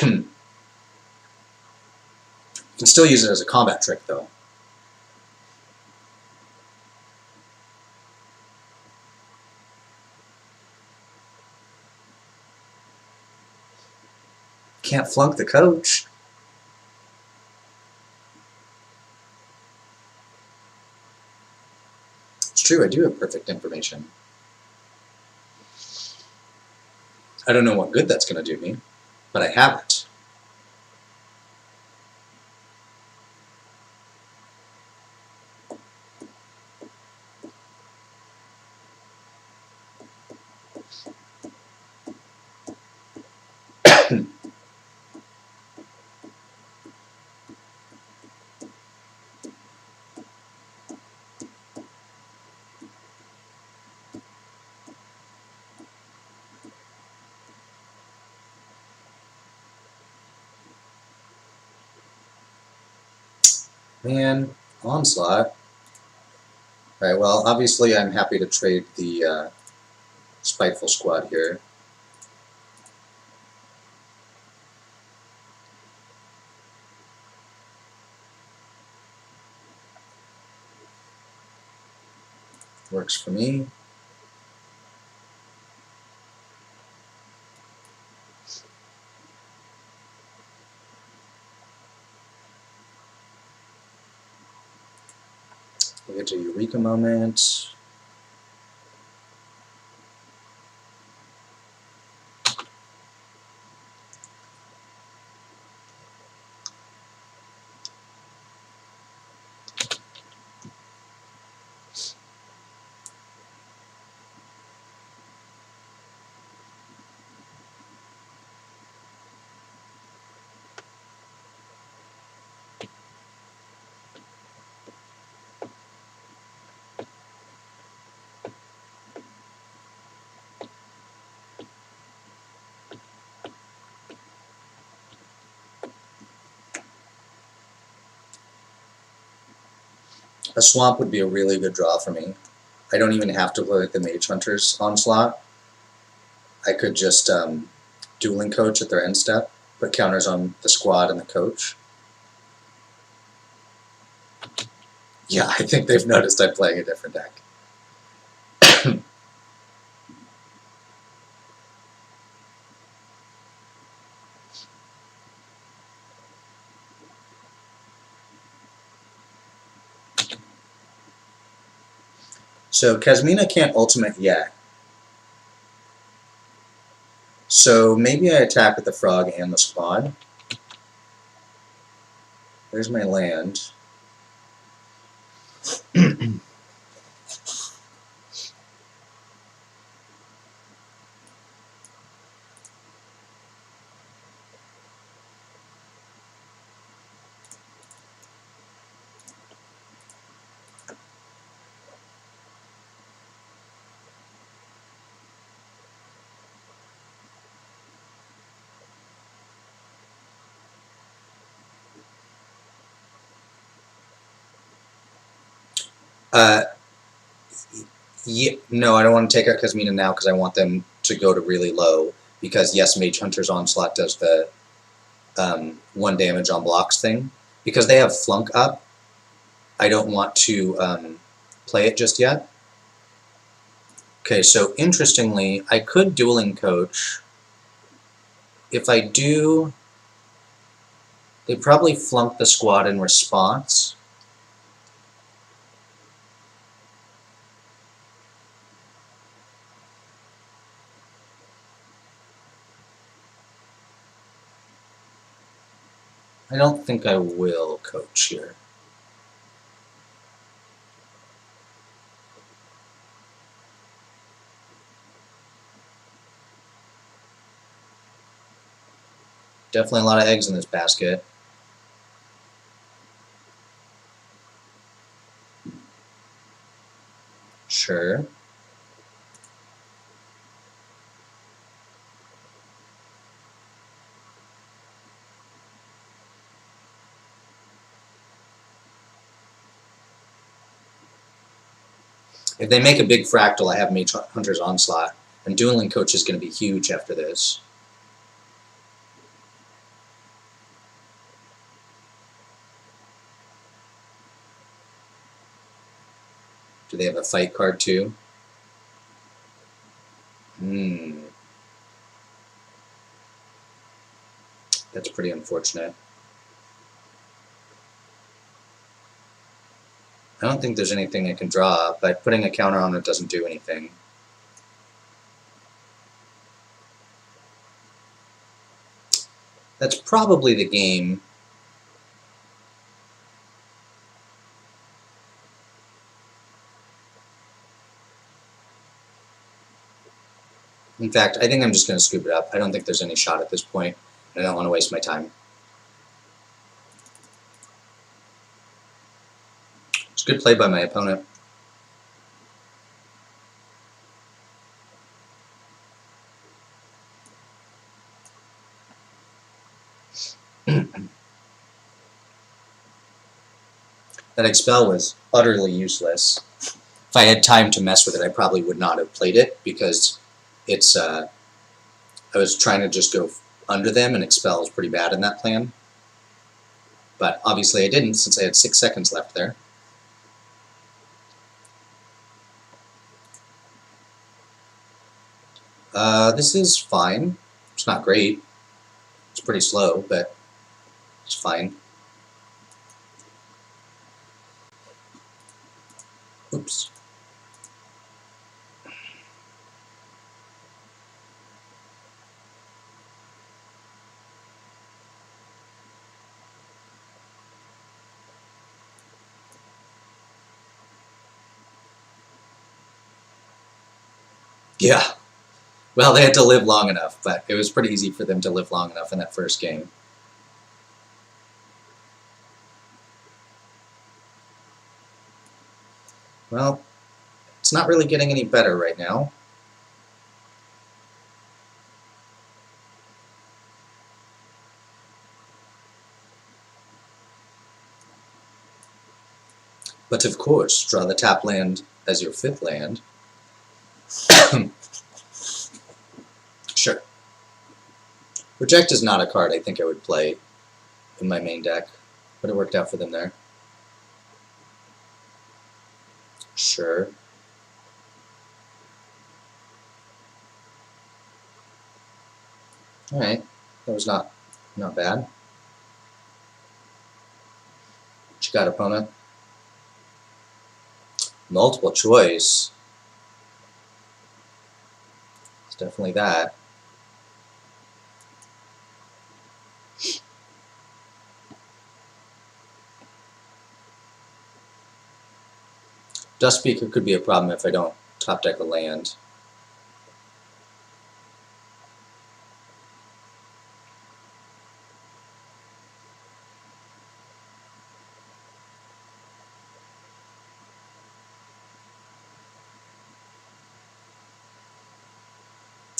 You can still use it as a combat trick, though. Can't flunk the coach. It's true, I do have perfect information. I don't know what good that's going to do me, but I have it. Man, onslaught. Alright, well, obviously I'm happy to trade the spiteful squad here. Works for me. We'll get to Eureka moment. A swamp would be a really good draw for me. I don't even have to play the Mage Hunter's Onslaught. I could just dueling coach at their end step, put counters on the squad and the coach. Yeah, I think they've noticed I'm playing a different deck. So Kasmina can't ultimate yet. So maybe I attack with the frog and the squad. There's my land. Yeah, no, I don't want to take out Kasmina now because I want them to go to really low. Because yes, Mage Hunter's Onslaught does the 1 damage on blocks thing. Because they have Flunk up, I don't want to play it just yet. Okay, so interestingly, I could dueling coach. If I do, they probably flunk the squad in response. I don't think I will coach here. Definitely a lot of eggs in this basket. Sure. If they make a big fractal, I have Mage Hunter's Onslaught, and Dueling Coach is going to be huge after this. Do they have a fight card too? That's pretty unfortunate. I don't think there's anything I can draw, but putting a counter on it doesn't do anything. That's probably the game. In fact, I think I'm just going to scoop it up. I don't think there's any shot at this point, and I don't want to waste my time. It's a good play by my opponent. That expel was utterly useless. If I had time to mess with it, I probably would not have played it, because it's I was trying to just go under them, and expel is pretty bad in that plan. But obviously I didn't, since I had 6 seconds left there. This is fine. It's not great. It's pretty slow, but it's fine. Oops. Yeah. Well, they had to live long enough, but it was pretty easy for them to live long enough in that first game. Well, it's not really getting any better right now. But of course, draw the tap land as your 5th land. Sure. Reject is not a card I think I would play in my main deck, but it worked out for them there. Sure. Alright, that was not bad. What you got, opponent? Multiple choice. It's definitely that. Dust Speaker could be a problem if I don't top deck a land.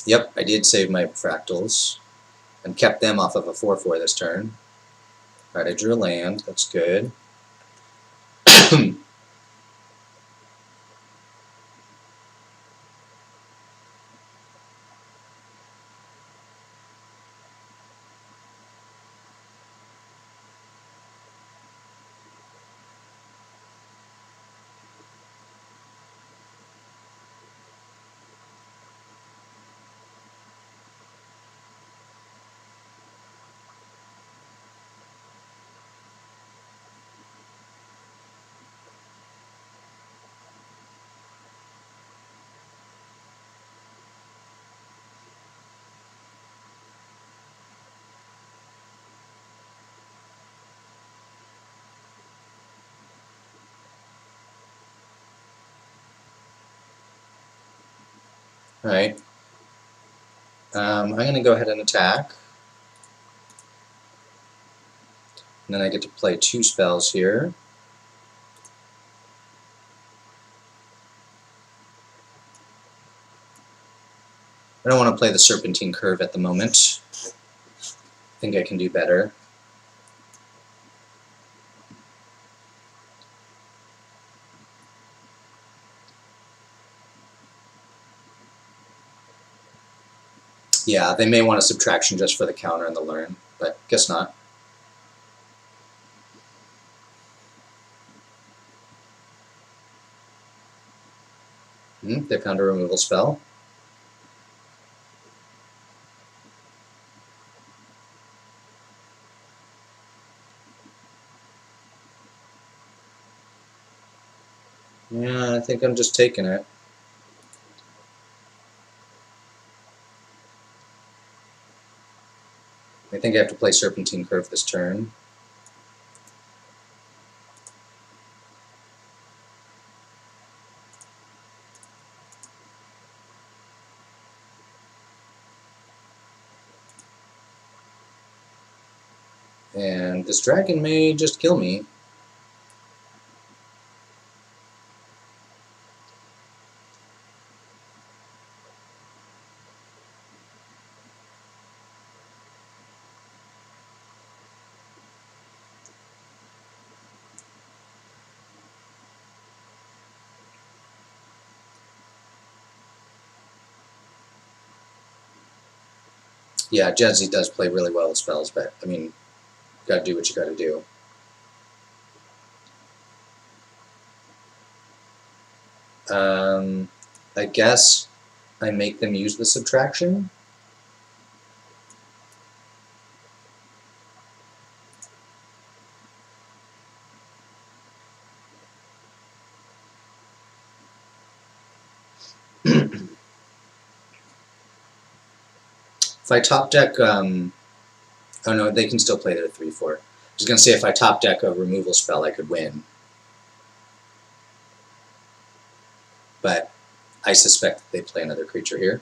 Yep, I did save my fractals and kept them off of a 4/4 this turn. Alright, I drew a land. That's good. Alright. I'm going to go ahead and attack. And then I get to play 2 spells here. I don't want to play the Serpentine Curve at the moment. I think I can do better. Yeah, they may want a subtraction just for the counter and the learn, but guess not. They found a removal spell. Yeah, I think I'm just taking it. I think I have to play Serpentine Curve this turn. And this dragon may just kill me. Yeah, Jadzzy does play really well with spells, but, I mean, you gotta do what you gotta do. I guess I make them use the subtraction. If I top deck, oh no, they can still play their 3/4. I was gonna say if I top deck a removal spell, I could win. But I suspect that they play another creature here.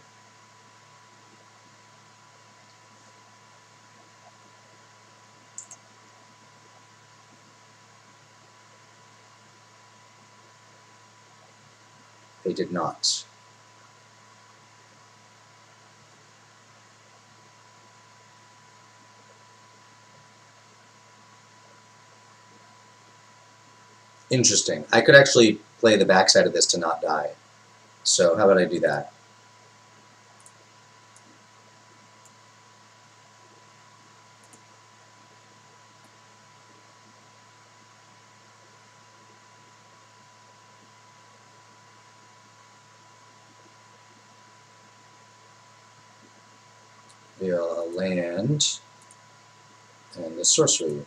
They did not. Interesting. I could actually play the backside of this to not die. So how about I do that? A land and the sorcery.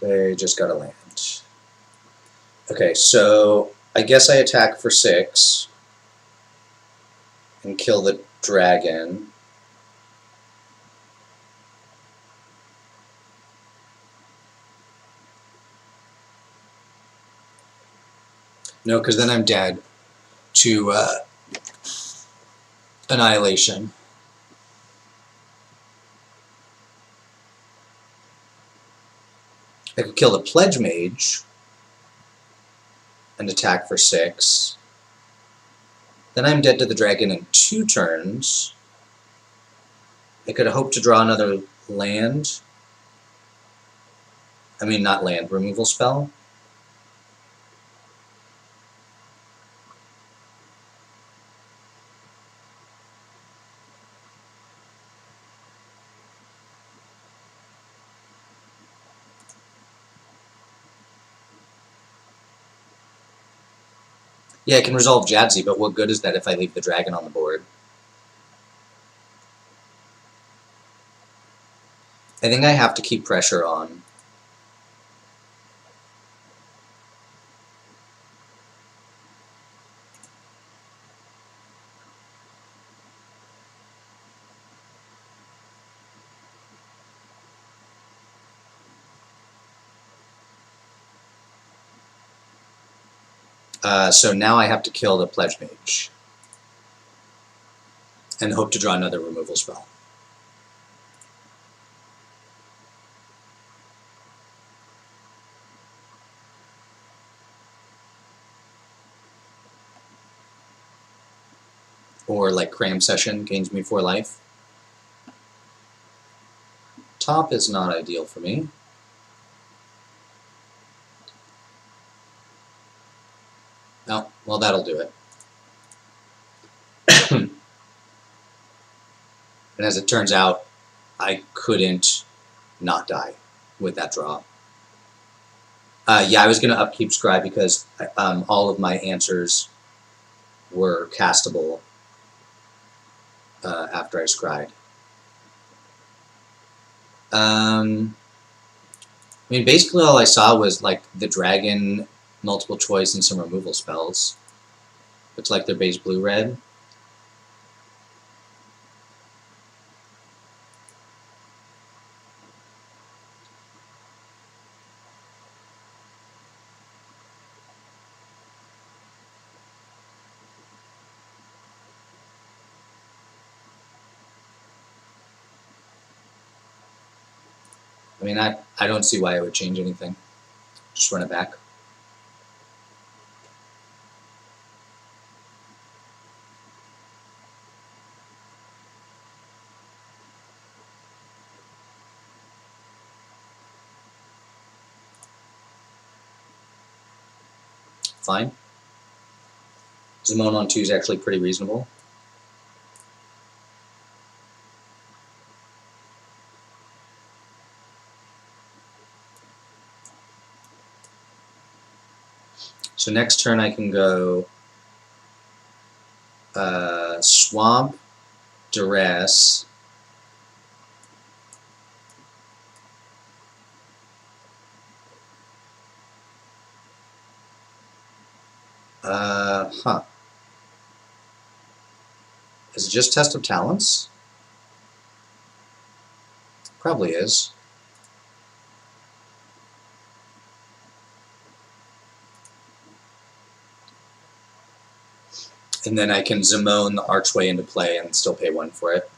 They just got a land. Okay, so I guess I attack for 6 and kill the dragon. No, because then I'm dead to Annihilation. I could kill the Pledge Mage and attack for 6. Then I'm dead to the dragon in 2 turns. I could hope to draw another land. I mean, not land, removal spell. Yeah, I can resolve Jadzzy, but what good is that if I leave the dragon on the board? I think I have to keep pressure on. So now I have to kill the Pledge Mage and hope to draw another removal spell. Or like Cram Session gains me 4 life. Top is not ideal for me. No, well that'll do it. And as it turns out, I couldn't not die with that draw. Yeah, I was going to upkeep Scribe because all of my answers were castable after I scryed. I mean, basically all I saw was like the dragon, multiple choice, and some removal spells. Looks like they're base blue-red. I mean, I don't see why I would change anything. Just run it back. Fine. Zimone on 2 is actually pretty reasonable. So next turn I can go Swamp, Duress, Is it just Test of Talents? Probably is. And then I can Zimone the Archway into play and still pay 1 for it.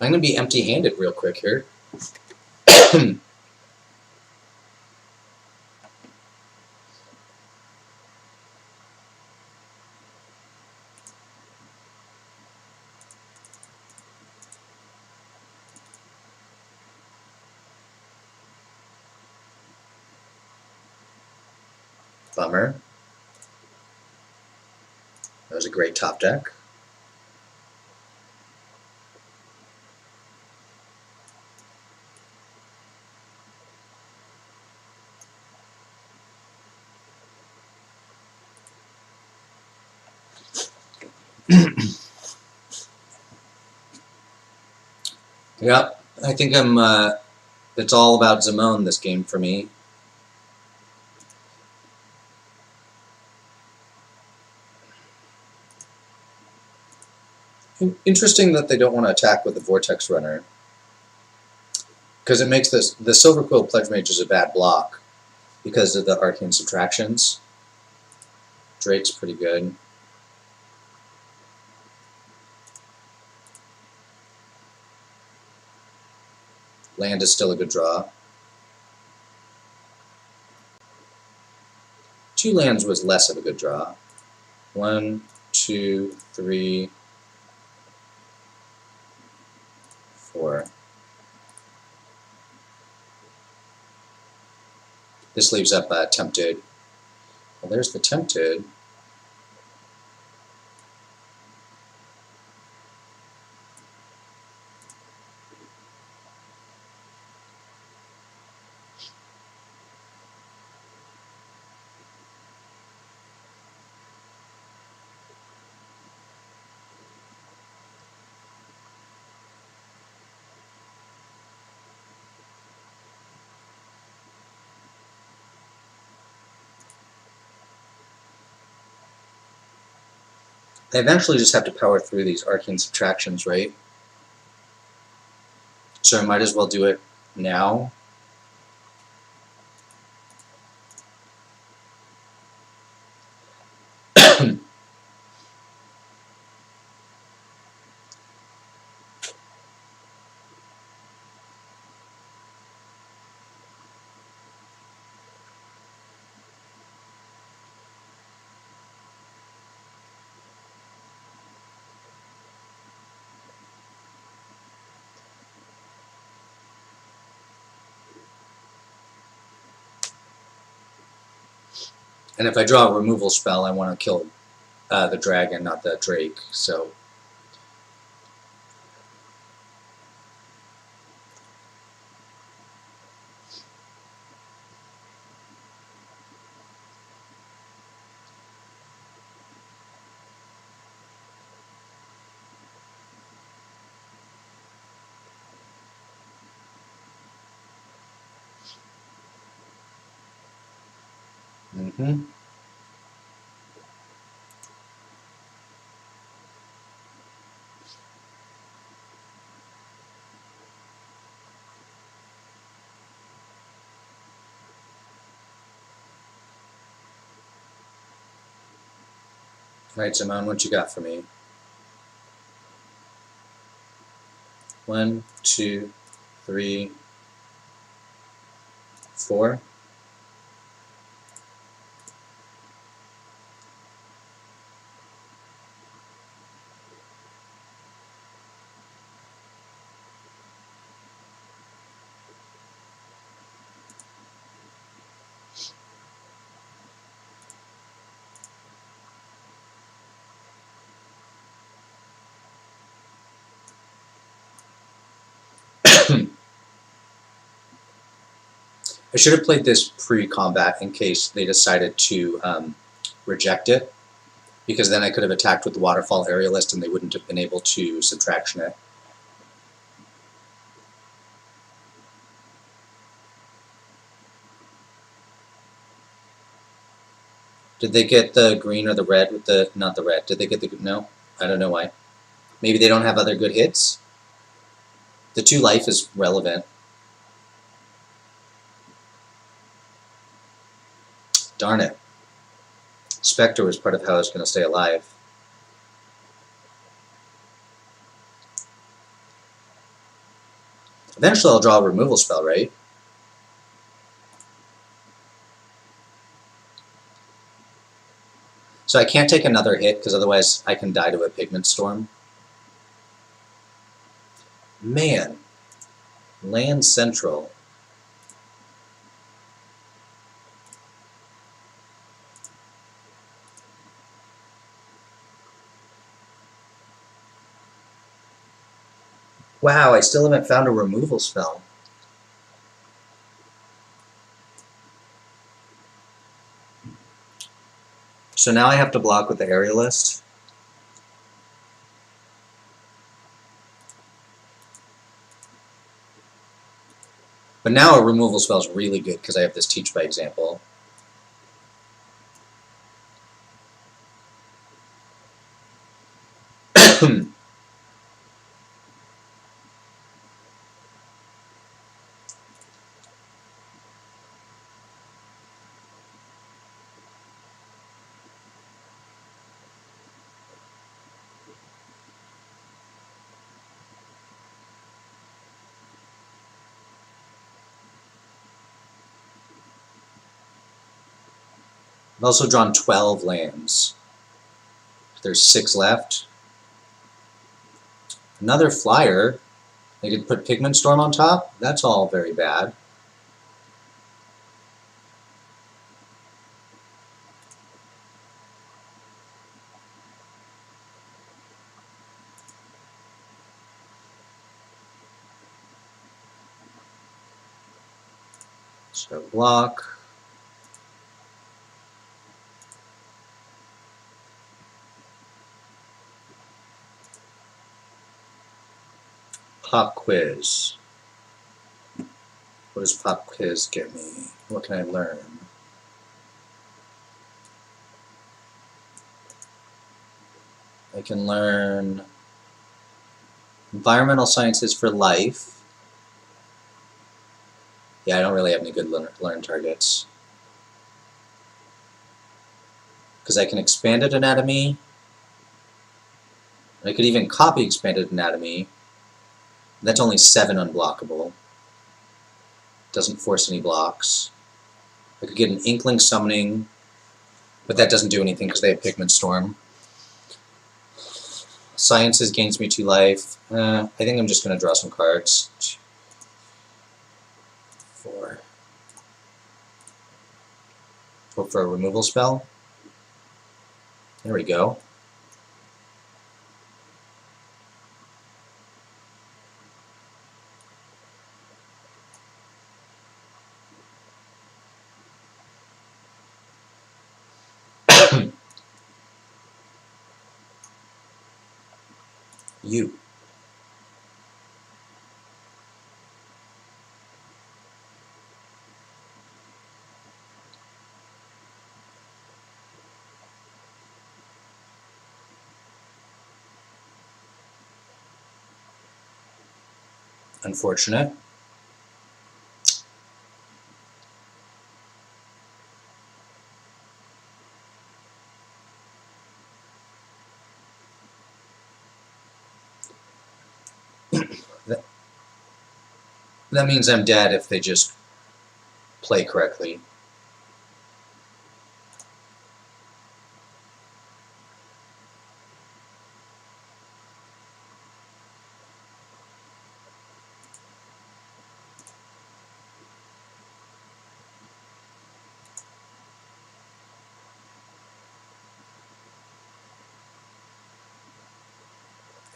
I'm going to be empty-handed real quick here. Bummer. That was a great top deck. Yeah, I think it's all about Zimone this game for me. Interesting that they don't want to attack with the Vortex Runner, because it makes the Silver Quill Pledge Mage is a bad block because of the Arcane Subtractions. Drake's pretty good. Land is still a good draw. 2 lands was less of a good draw. 1, 2, 3, 4. This leaves up Tempted. Well, there's the Tempted. I eventually just have to power through these Arcane Subtractions, right? So I might as well do it now. And if I draw a removal spell, I want to kill the dragon, not the drake, so... Mm-hmm. Alright, Simone, what you got for me? 1, 2, 3, 4. I should have played this pre-combat in case they decided to reject it, because then I could have attacked with the Waterfall Aerialist and they wouldn't have been able to subtraction it. Did they get the green or the red with the... not the red. Did they get the... no? I don't know why. Maybe they don't have other good hits? The 2 life is relevant. Darn it. Spectre was part of how I was going to stay alive. Eventually I'll draw a removal spell, right? So I can't take another hit, because otherwise I can die to a Pigment Storm. Man. Land Central. Wow, I still haven't found a removal spell. So now I have to block with the Aerialist. But now a removal spell is really good because I have this Teach by Example. I've also drawn 12 lands. There's 6 left. Another flyer. I could put Pigment Storm on top. That's all very bad. So block. Pop quiz. What does pop quiz get me? What can I learn? I can learn environmental sciences for life. Yeah, I don't really have any good learn targets. Because I can expanded anatomy. I could even copy expanded anatomy. That's only 7 unblockable. Doesn't force any blocks. I could get an Inkling Summoning, but that doesn't do anything because they have Pigment Storm. Sciences gains me 2 life. I think I'm just going to draw some cards. 4. Hope for a removal spell. There we go. You. Unfortunate. That means I'm dead if they just play correctly.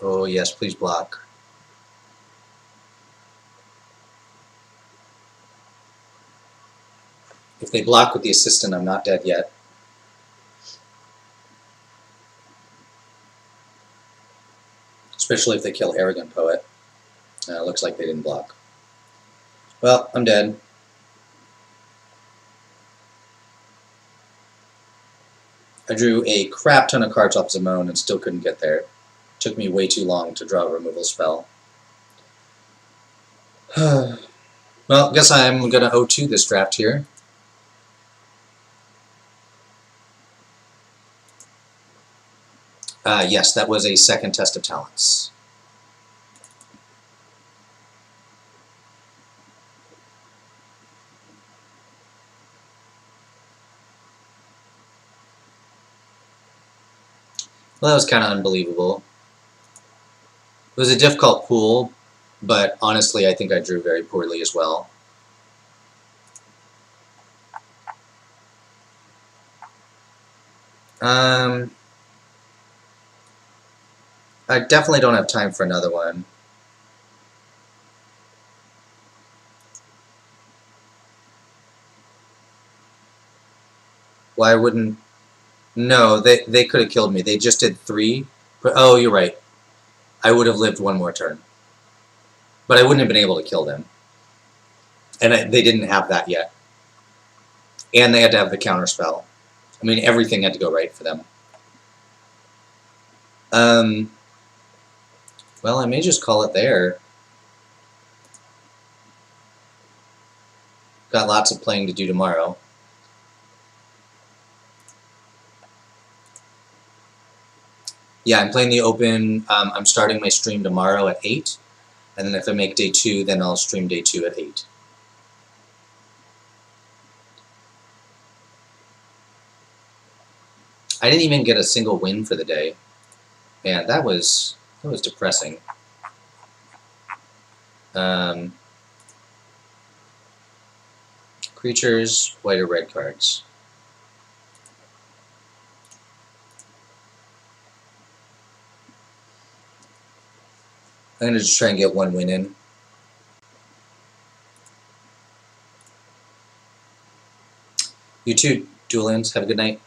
Oh yes, please block. If they block with the assistant, I'm not dead yet. Especially if they kill Arrogant Poet. Looks like they didn't block. Well, I'm dead. I drew a crap ton of cards off Zimone and still couldn't get there. Took me way too long to draw a removal spell. Well, guess I'm going to 0-2 this draft here. Yes, that was a second test of talents. Well, that was kind of unbelievable. It was a difficult pool, but honestly, I think I drew very poorly as well. I definitely don't have time for another one. Why wouldn't... No, they could have killed me. They just did 3. But, oh, you're right. I would have lived one more turn. But I wouldn't have been able to kill them. And they didn't have that yet. And they had to have the counter spell. I mean, everything had to go right for them. Well, I may just call it there. Got lots of playing to do tomorrow. Yeah, I'm playing the Open. I'm starting my stream tomorrow at 8. And then if I make day 2, then I'll stream day 2 at 8. I didn't even get a single win for the day. Man, that was depressing. Creatures, white or red cards. I'm going to just try and get one win in. You too, Duel Lands. Have a good night.